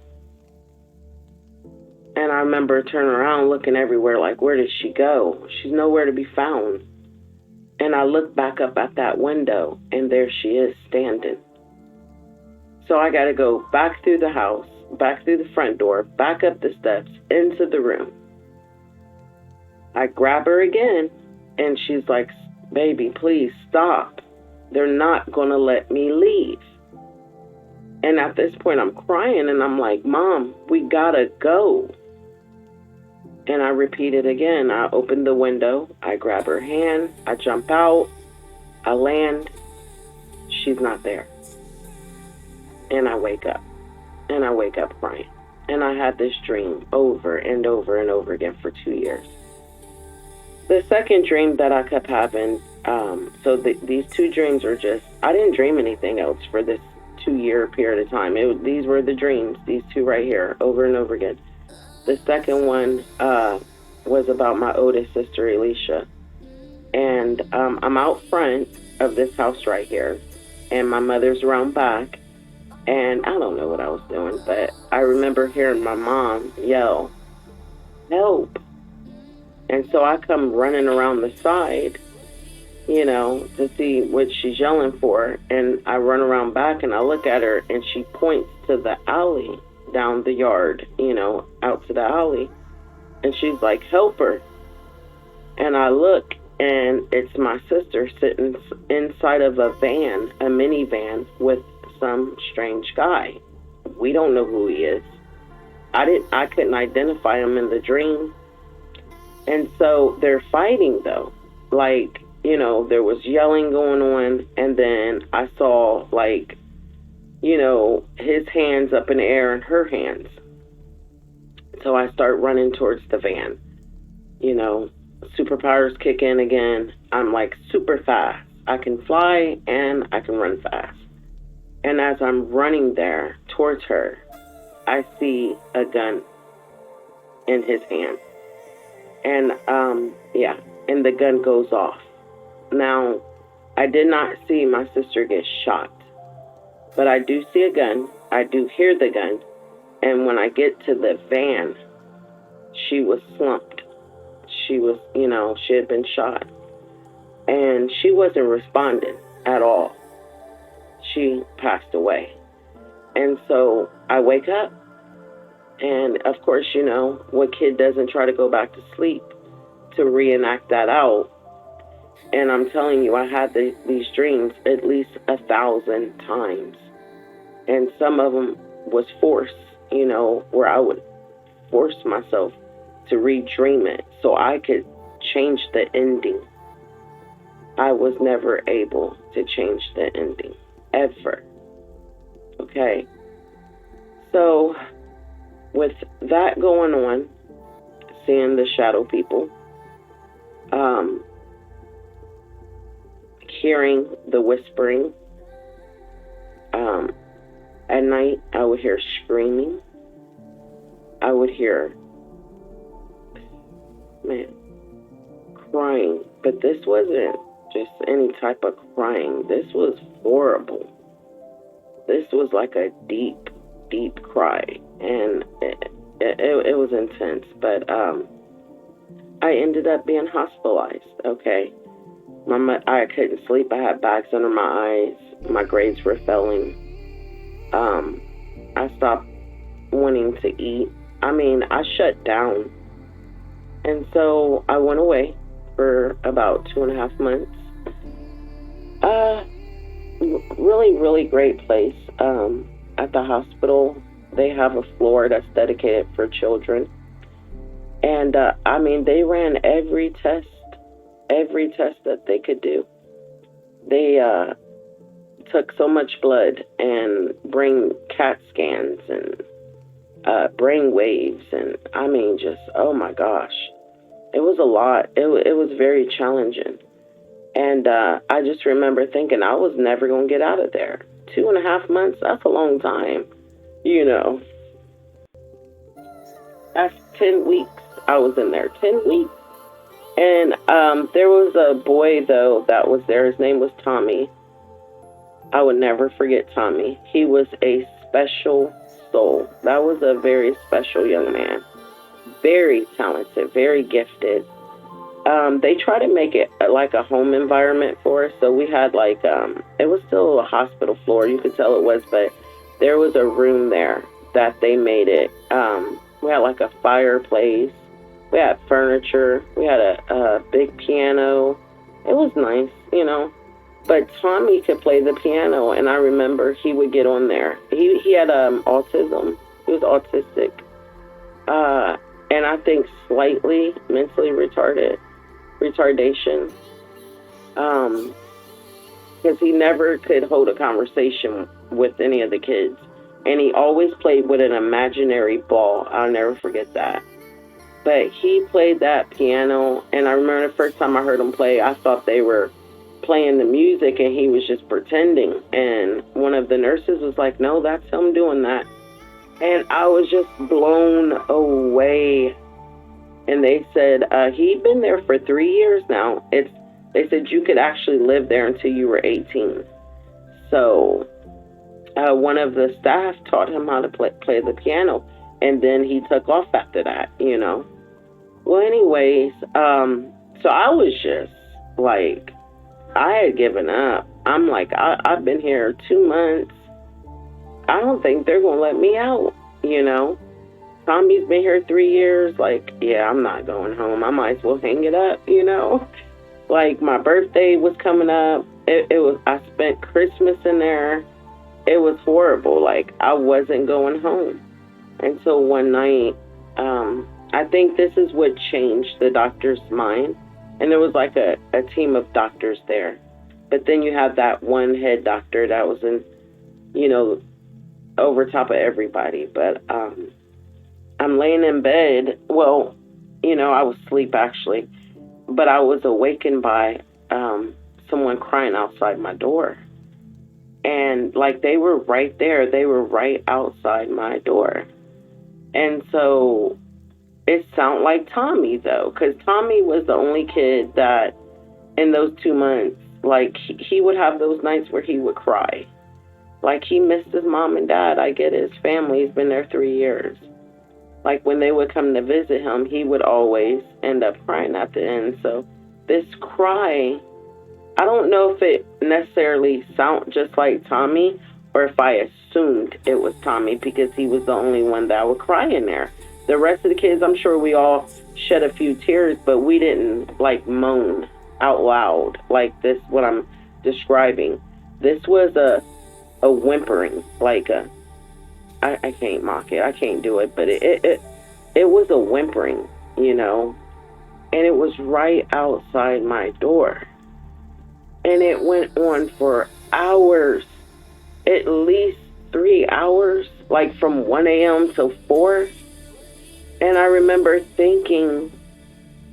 And I remember turning around, looking everywhere, like, where did she go? She's nowhere to be found. And I look back up at that window, and there she is standing. So I got to go back through the house, back through the front door, back up the steps, into the room. I grab her again, and she's like, baby, please stop. They're not going to let me leave. And at this point, I'm crying, and I'm like, Mom, we got to go. And I repeat it again. I open the window. I grab her hand. I jump out. I land. She's not there. And I wake up. And I wake up crying. And I had this dream over and over and over again for 2 years. The second dream that I kept having, these two dreams were just, I didn't dream anything else for this 2-year period of time. These were the dreams, these two right here, over and over again. The second one was about my oldest sister, Alicia. And I'm out front of this house right here. And my mother's around back. And I don't know what I was doing, but I remember hearing my mom yell, help. And so I come running around the side, to see what she's yelling for. And I run around back and I look at her and she points to the alley down the yard, out to the alley. And she's like, help her. And I look and it's my sister sitting inside of a van, a minivan with some strange guy. We don't know who he is. I couldn't identify him in the dream. And so they're fighting though. Like, there was yelling going on, and then I saw his hands up in the air and her hands. So I start running towards the van. Superpowers kick in again. I'm like super fast. I can fly and I can run fast. And as I'm running there towards her, I see a gun in his hand. And, and the gun goes off. Now, I did not see my sister get shot, but I do see a gun. I do hear the gun. And when I get to the van, she was slumped. She was, she had been shot. And she wasn't responding at all. She passed away. And so I wake up. And of course, what kid doesn't try to go back to sleep to reenact that out. And I'm telling you, I had these dreams at least 1,000 times. And some of them was force, where I would force myself to redream it so I could change the ending. I was never able to change the ending, ever. Okay? So, with that going on, seeing the shadow people, hearing the whispering, at night I would hear screaming. I would hear, crying. But this wasn't just any type of crying. This was horrible. This was like a deep, deep cry. And it was intense. But I ended up being hospitalized, okay? I couldn't sleep. I had bags under my eyes. My grades were failing. I stopped wanting to eat. I shut down. And so I went away for about 2.5 months. Really, really great place. At the hospital, they have a floor that's dedicated for children. And, they ran every test that they could do. They took so much blood and bring CAT scans and brain waves, and just, oh my gosh, it was a lot. It was very challenging. And I just remember thinking I was never going to get out of there. 2.5 months, that's a long time, That's 10 weeks I was in there, 10 weeks. And there was a boy, though, that was there. His name was Tommy. I would never forget Tommy. He was a special soul. That was a very special young man. Very talented, very gifted. They try to make it like a home environment for us. So we had it was still a hospital floor. You could tell it was, but there was a room there that they made it. We had like a fireplace. We had furniture. We had a big piano. It was nice, But Tommy could play the piano, and I remember he would get on there. He had autism. He was autistic. And I think slightly mentally retardation. Because he never could hold a conversation with any of the kids. And he always played with an imaginary ball. I'll never forget that. But he played that piano, and I remember the first time I heard him play, I thought they were playing the music and he was just pretending. And one of the nurses was like, no, that's him doing that. And I was just blown away. And they said, he'd been there for 3 years now. They said you could actually live there until you were 18. So one of the staff taught him how to play the piano. And then he took off after that, Well, anyways, so I was just like, I had given up. I'm like, I've been here 2 months. I don't think they're going to let me out, Tommy's been here 3 years. Like, yeah, I'm not going home. I might as well hang it up, Like, my birthday was coming up. I spent Christmas in there. It was horrible. Like, I wasn't going home. Until one night, I think this is what changed the doctor's mind. And there was like a team of doctors there. But then you have that one head doctor that was in, over top of everybody. But I'm laying in bed. Well, I was asleep actually. But I was awakened by someone crying outside my door. And like they were right there. They were right outside my door. And so it sounded like Tommy, though, because Tommy was the only kid that in those 2 months, like he would have those nights where he would cry. Like he missed his mom and dad. I get it. His family's been there 3 years. Like when they would come to visit him, he would always end up crying at the end. So this cry, I don't know if it necessarily sounded just like Tommy or if I assumed it was Tommy because he was the only one that would cry in there. The rest of the kids, I'm sure we all shed a few tears, but we didn't like moan out loud like this, what I'm describing. This was a whimpering, like I can't mock it, I can't do it, but it was a whimpering, you know, and it was right outside my door. And it went on for hours, at least 3 hours, like from 1 a.m. to 4. And I remember thinking,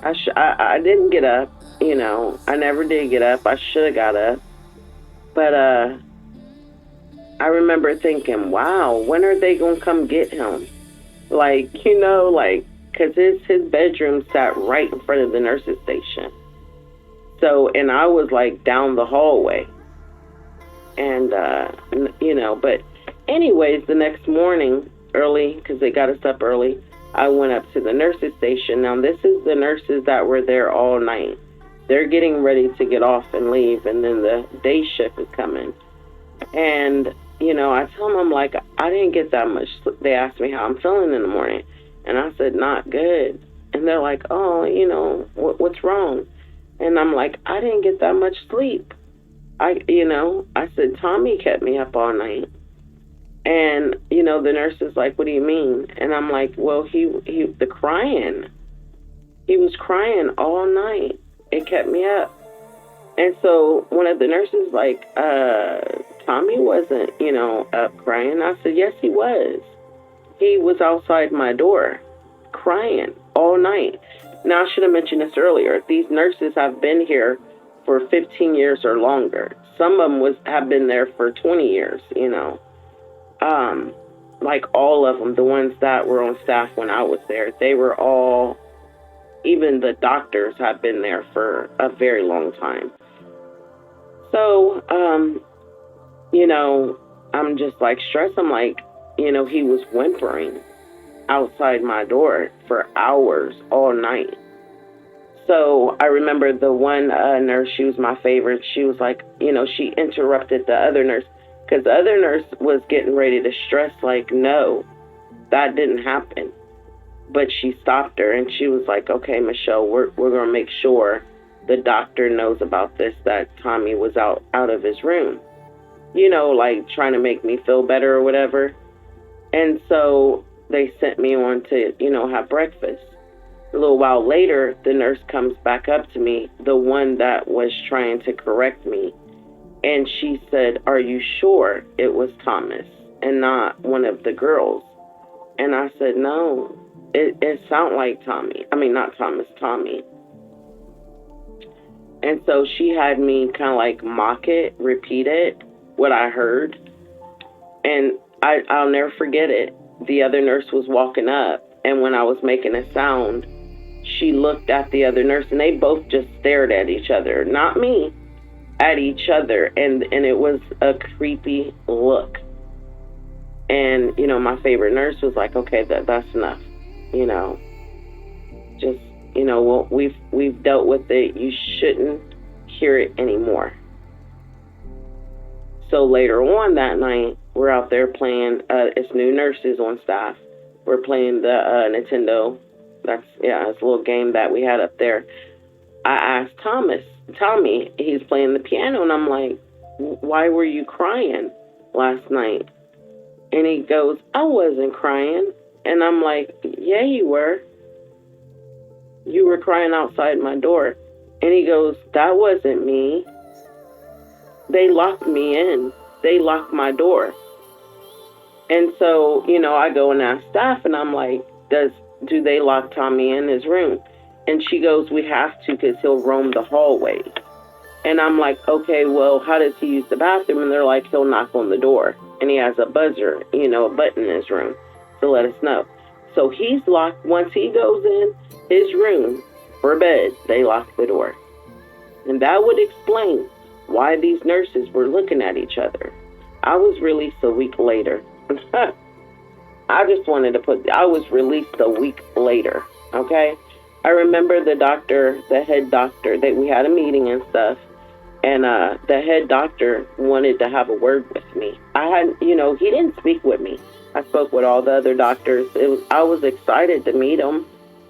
I didn't get up, you know, I never did get up. I should have got up. But I remember thinking, wow, when are they going to come get him? Like, you know, like, because his bedroom sat right in front of the nurse's station. So, and I was like down the hallway. And, you know, but anyways, the next morning, early, because they got us up early, I went up to the nurse's station. Now, this is the nurses that were there all night. They're getting ready to get off and leave, and then the day shift is coming. And, you know, I tell them, I'm like, I didn't get that much sleep. They asked me how I'm feeling in the morning, and I said, not good. And they're like, oh, you know, what's wrong? And I'm like, I didn't get that much sleep. I said, Tommy kept me up all night. And, you know, the nurse is like, what do you mean? And I'm like, well, the crying. He was crying all night. It kept me up. And so one of the nurses like, Tommy wasn't, you know, up crying. I said, yes, he was. He was outside my door crying all night. Now, I should have mentioned this earlier. These nurses have been here for 15 years or longer. Some of them have been there for 20 years, you know. Like all of them, the ones that were on staff when I was there, they were all, even the doctors have been there for a very long time. So, you know, I'm just like stressed. I'm like, you know, he was whimpering outside my door for hours all night. So I remember the one nurse, she was my favorite. She was like, you know, she interrupted the other nurse because the other nurse was getting ready to stress like, no, that didn't happen. But she stopped her and she was like, okay, Michelle, we're going to make sure the doctor knows about this, that Tommy was out of his room, you know, like trying to make me feel better or whatever. And so they sent me on to, you know, have breakfast. A little while later, the nurse comes back up to me, the one that was trying to correct me. And she said, are you sure it was Thomas and not one of the girls? And I said, no, it sounded like Tommy. I mean, not Thomas, Tommy. And so she had me kind of like mock it, repeat it, what I heard. And I'll never forget it. The other nurse was walking up, and when I was making a sound, she looked at the other nurse, and they both just stared at each other. Not me, at each other. And it was a creepy look. And, you know, my favorite nurse was like, okay, that's enough. You know, just, you know, well, we've dealt with it. You shouldn't hear it anymore. So later on that night, we're out there playing, it's new nurses on staff. We're playing the Nintendo. It's a little game that we had up there. I asked Tommy, he's playing the piano, and I'm like, why were you crying last night? And he goes, I wasn't crying. And I'm like, yeah, you were. You were crying outside my door. And he goes, that wasn't me. They locked me in. They locked my door. And so, you know, I go and ask staff, and I'm like, do they lock Tommy in his room? And she goes, we have to, because he'll roam the hallways. And I'm like, okay, well, how does he use the bathroom? And they're like, he'll knock on the door. And he has a buzzer, you know, a button in his room to let us know. So he's locked. Once he goes in his room for bed, they lock the door. And that would explain why these nurses were looking at each other. I was released a week later. I just wanted to I was released a week later, okay? I remember the doctor, the head doctor, that we had a meeting and stuff, and the head doctor wanted to have a word with me. He didn't speak with me. I spoke with all the other doctors. I was excited to meet him.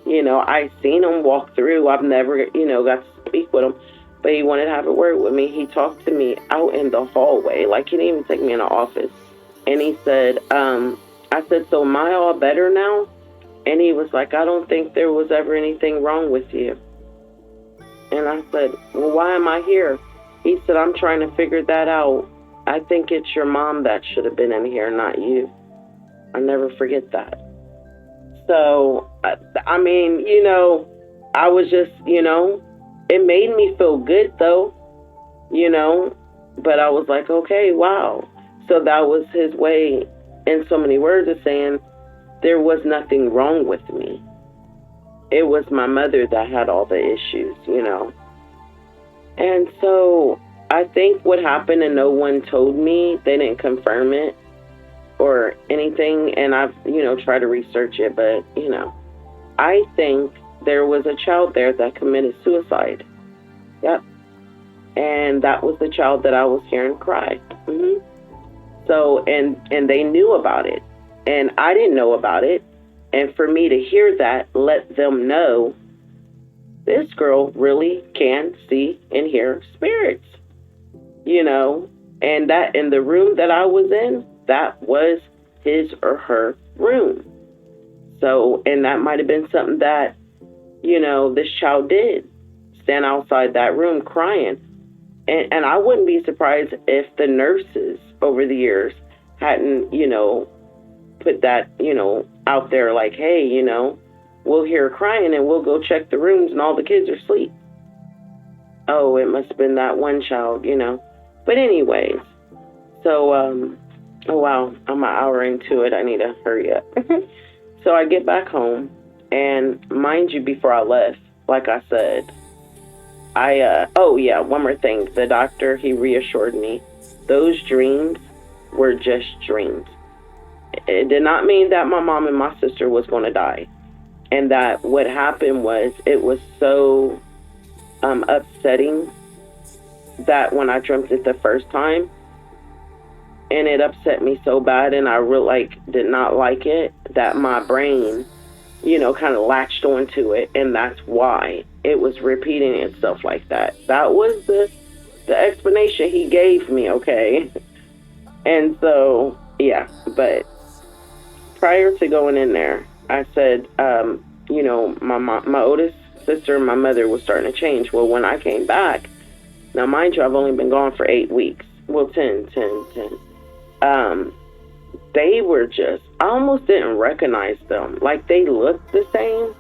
I seen him walk through. I've never, got to speak with him, but he wanted to have a word with me. He talked to me out in the hallway, like he didn't even take me in the office. And he said, I said, so am I all better now? And he was like, I don't think there was ever anything wrong with you. And I said, well, why am I here? He said, I'm trying to figure that out. I think it's your mom that should have been in here, not you. I'll never forget that. So, I mean, I was just, it made me feel good though, but I was like, okay, wow. So that was his way, in so many words, of saying there was nothing wrong with me. It was my mother that had all the issues, And so I think what happened, and no one told me, they didn't confirm it or anything, and I've, tried to research it, but, I think there was a child there that committed suicide. Yep. And that was the child that I was hearing cry. Mm-hmm. So, and they knew about it, and I didn't know about it. And for me to hear that, let them know this girl really can see and hear spirits, and that in the room that I was in, that was his or her room. So, and that might have been something that, this child did, stand outside that room crying. And I wouldn't be surprised if the nurses over the years hadn't, put that, out there like, hey, we'll hear her crying and we'll go check the rooms and all the kids are asleep. Oh, it must have been that one child, But anyways, so, oh wow, I'm an hour into it. I need to hurry up. So I get back home, and mind you, before I left, like I said, oh yeah, one more thing. The doctor, he reassured me, those dreams were just dreams. It did not mean that my mom and my sister was going to die. And that what happened was, it was so upsetting that when I dreamt it the first time, and it upset me so bad, and I really did not like it, that my brain, kind of latched onto it, and that's why it was repeating itself like that. That was the explanation he gave me, okay? And so, yeah, but prior to going in there, I said, my oldest sister and my mother was starting to change. Well, when I came back, now mind you, I've only been gone for 8 weeks. Well, 10. They were just, I almost didn't recognize them. Like, they looked the same,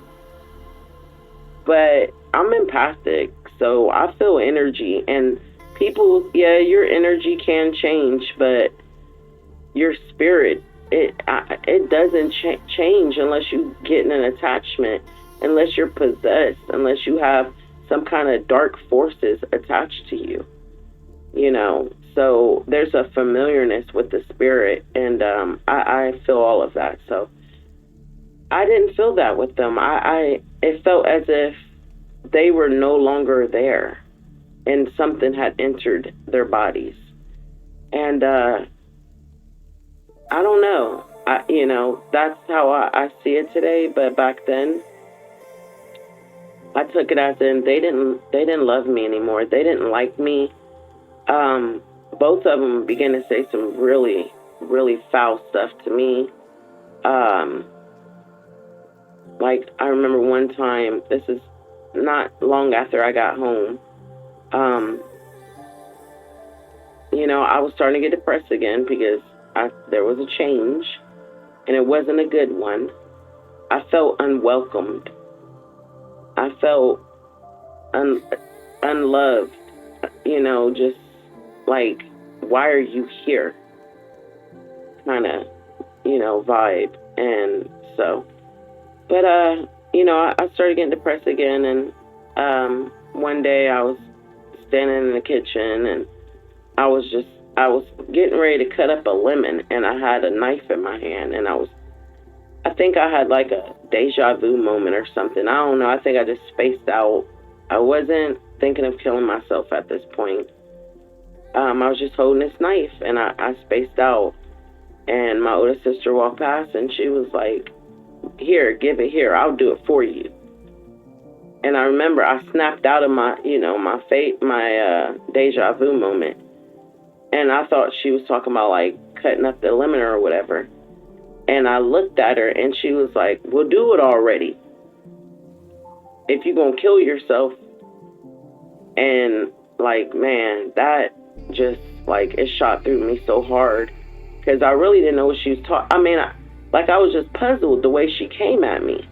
but I'm empathic, so I feel energy. And people, yeah, your energy can change, but your spirit, it doesn't change unless you get in an attachment, unless you're possessed, unless you have some kind of dark forces attached to you, So there's a familiarness with the spirit, and I feel all of that. So I didn't feel that with them. It felt as if they were no longer there, and something had entered their bodies. And I don't know. That's how I see it today. But back then, I took it as in they didn't love me anymore. They didn't like me. Both of them began to say some really, really foul stuff to me. Like, I remember one time, this is not long after I got home, I was starting to get depressed again because there was a change, and it wasn't a good one. I felt unwelcomed. I felt unloved, just like, why are you here? Kind of, vibe. And so, but, I started getting depressed again. And one day I was standing in the kitchen, and I was getting ready to cut up a lemon, and I had a knife in my hand, and I think I had like a deja vu moment or something. I don't know. I think I just spaced out. I wasn't thinking of killing myself at this point. I was just holding this knife, and I spaced out. And my older sister walked past and she was like, here, give it here. I'll do it for you. And I remember I snapped out of my, my fate, my deja vu moment. And I thought she was talking about like cutting up the lemon or whatever. And I looked at her and she was like, well, do it already. If you're going to kill yourself. And like, man, that just like, it shot through me so hard. Because I really didn't know what she was talking. I mean, I was just puzzled the way she came at me.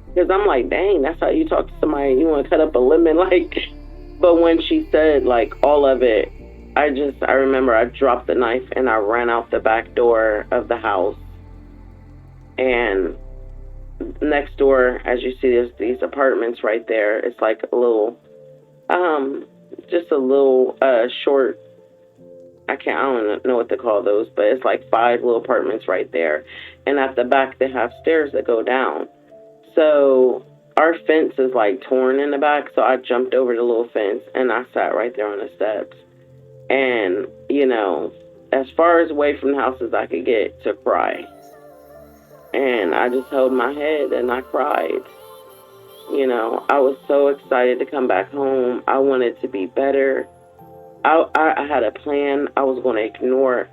Because I'm like, dang, that's how you talk to somebody. You want to cut up a lemon, like. But when she said like all of it, I remember I dropped the knife and I ran out the back door of the house. And next door, as you see, there's these apartments right there. It's like a little, just a little short. I don't know what to call those, but it's like 5 little apartments right there. And at the back, they have stairs that go down. So our fence is like torn in the back. So I jumped over the little fence and I sat right there on the steps. And, as far as away from the house as I could get to cry. And I just held my head and I cried. I was so excited to come back home. I wanted to be better. I had a plan. I was going to ignore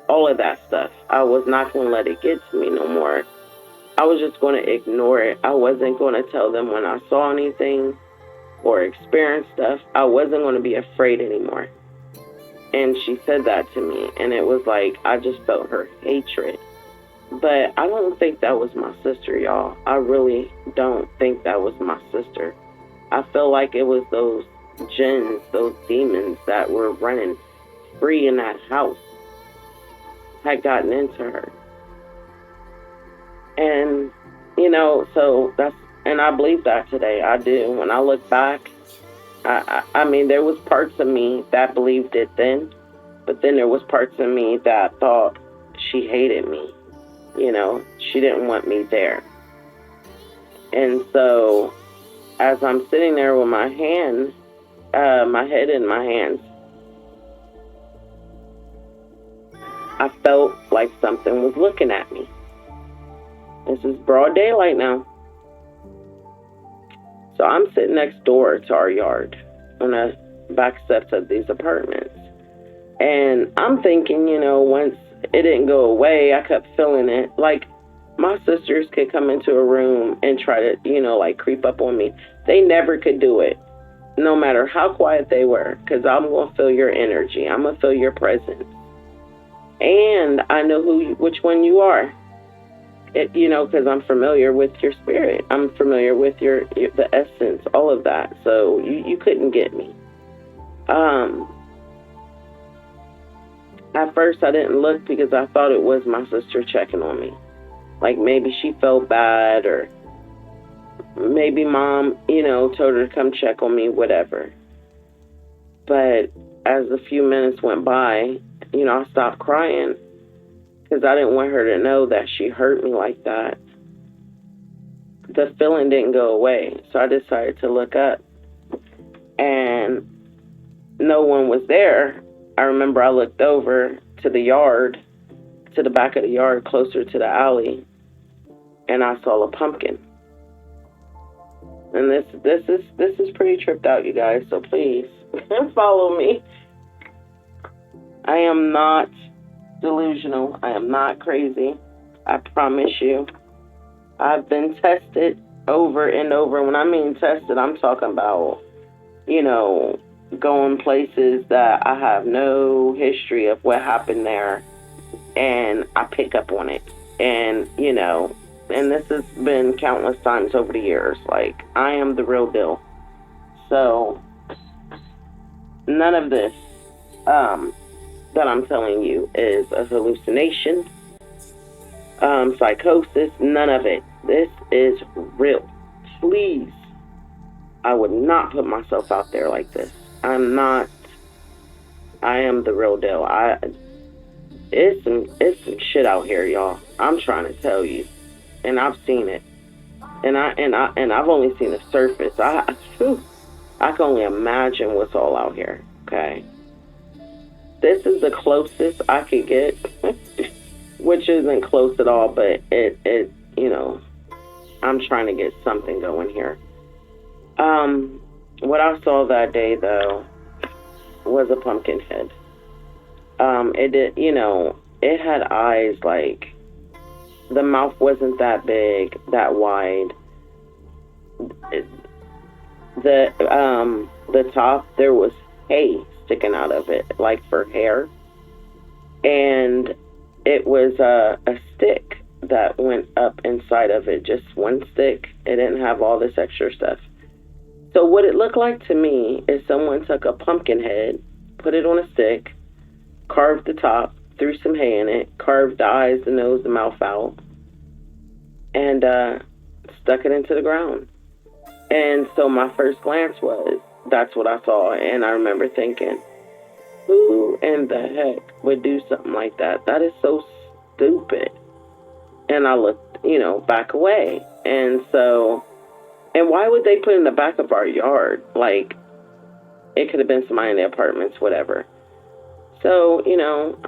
all of that stuff. I was not going to let it get to me no more. I was just going to ignore it. I wasn't going to tell them when I saw anything or experienced stuff. I wasn't going to be afraid anymore. And she said that to me. And it was like, I just felt her hatred. But I don't think that was my sister, y'all. I really don't think that was my sister. I feel like it was those jinns, those demons that were running free in that house had gotten into her. And, so and I believe that today. I do. When I look back, I mean, there was parts of me that believed it then, but then there was parts of me that thought she hated me. She didn't want me there. And so as I'm sitting there with my head in my hands, I felt like something was looking at me. This is broad daylight now. So I'm sitting next door to our yard on the back steps of these apartments. And I'm thinking, once it didn't go away, I kept feeling it. Like, my sisters could come into a room and try to, like creep up on me. They never could do it, no matter how quiet they were, because I'm going to feel your energy. I'm going to feel your presence. And I know which one you are. Because I'm familiar with your spirit. I'm familiar with the essence, all of that. So you couldn't get me. At first I didn't look because I thought it was my sister checking on me. Like maybe she felt bad, or maybe mom, told her to come check on me, whatever. But as a few minutes went by, I stopped crying because I didn't want her to know that she hurt me like that. The feeling didn't go away, so I decided to look up. And no one was there. I remember I looked over to the yard, to the back of the yard, closer to the alley, and I saw a pumpkin. And this is pretty tripped out, you guys, so please follow me. I am not delusional. I am not crazy. I promise you. I've been tested over and over. When I mean tested, I'm talking about, going places that I have no history of what happened there, and I pick up on it. And, and this has been countless times over the years. Like, I am the real deal. So, none of this that I'm telling you is a hallucination, psychosis, none of it. This is real. Please, I would not put myself out there like this. I am the real deal. It's some shit out here, y'all. I'm trying to tell you. And I've seen it. And I've only seen the surface. I can only imagine what's all out here. Okay. This is the closest I could get which isn't close at all, but it I'm trying to get something going here. What I saw that day though was a pumpkin head. It did, it had eyes, like the mouth wasn't that big, that wide. It, the top, there was hay sticking out of it, like for hair, and it was a stick that went up inside of it, just one stick. It didn't have all this extra stuff. So what it looked like to me is someone took a pumpkin head, put it on a stick, carved the top, threw some hay in it, carved the eyes, the nose, the mouth out, and stuck it into the ground. And so my first glance was, that's what I saw. And I remember thinking, who in the heck would do something like that? That is so stupid. And I looked, back away. And why would they put it in the back of our yard? Like, it could have been somebody in the apartments, whatever. So,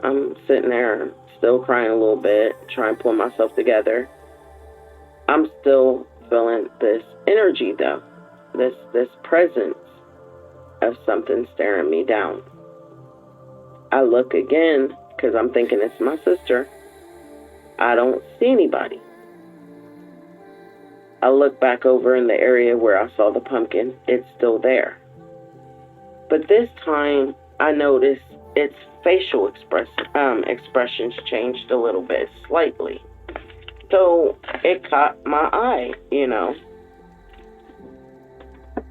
I'm sitting there still crying a little bit, trying to pull myself together. I'm still feeling this energy though, this presence of something staring me down. I look again because I'm thinking it's my sister. I don't see anybody. I look back over in the area where I saw the pumpkin. It's still there. But this time I noticed its facial expressions changed a little bit, slightly. So it caught my eye,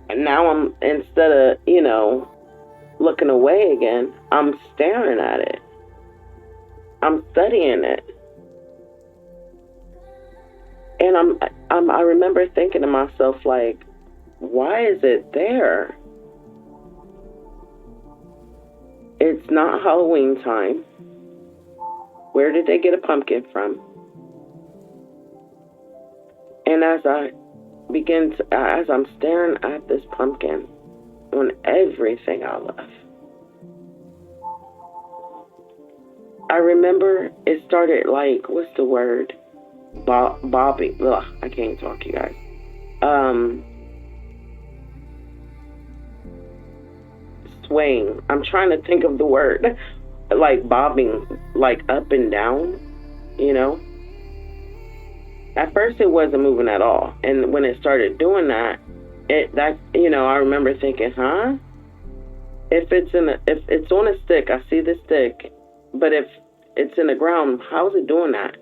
And now I'm, instead of, looking away again, I'm staring at it. I'm studying it. And I remember thinking to myself, like, why is it there? It's not Halloween time. Where did they get a pumpkin from? And as I'm staring at this pumpkin on everything I love, I remember it started, like, what's the word? Bobbing. Ugh, I can't talk, you guys. Swaying. I'm trying to think of the word. Like bobbing, like up and down, At first it wasn't moving at all. And when it started doing that, I remember thinking, huh? If it's on a stick, I see the stick, but if it's in the ground, how's it doing that?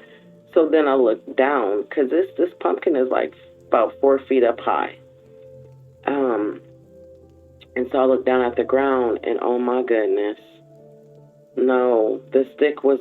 So then I looked down, because this pumpkin is like about 4 feet up high. And so I looked down at the ground, and oh my goodness, no, the stick was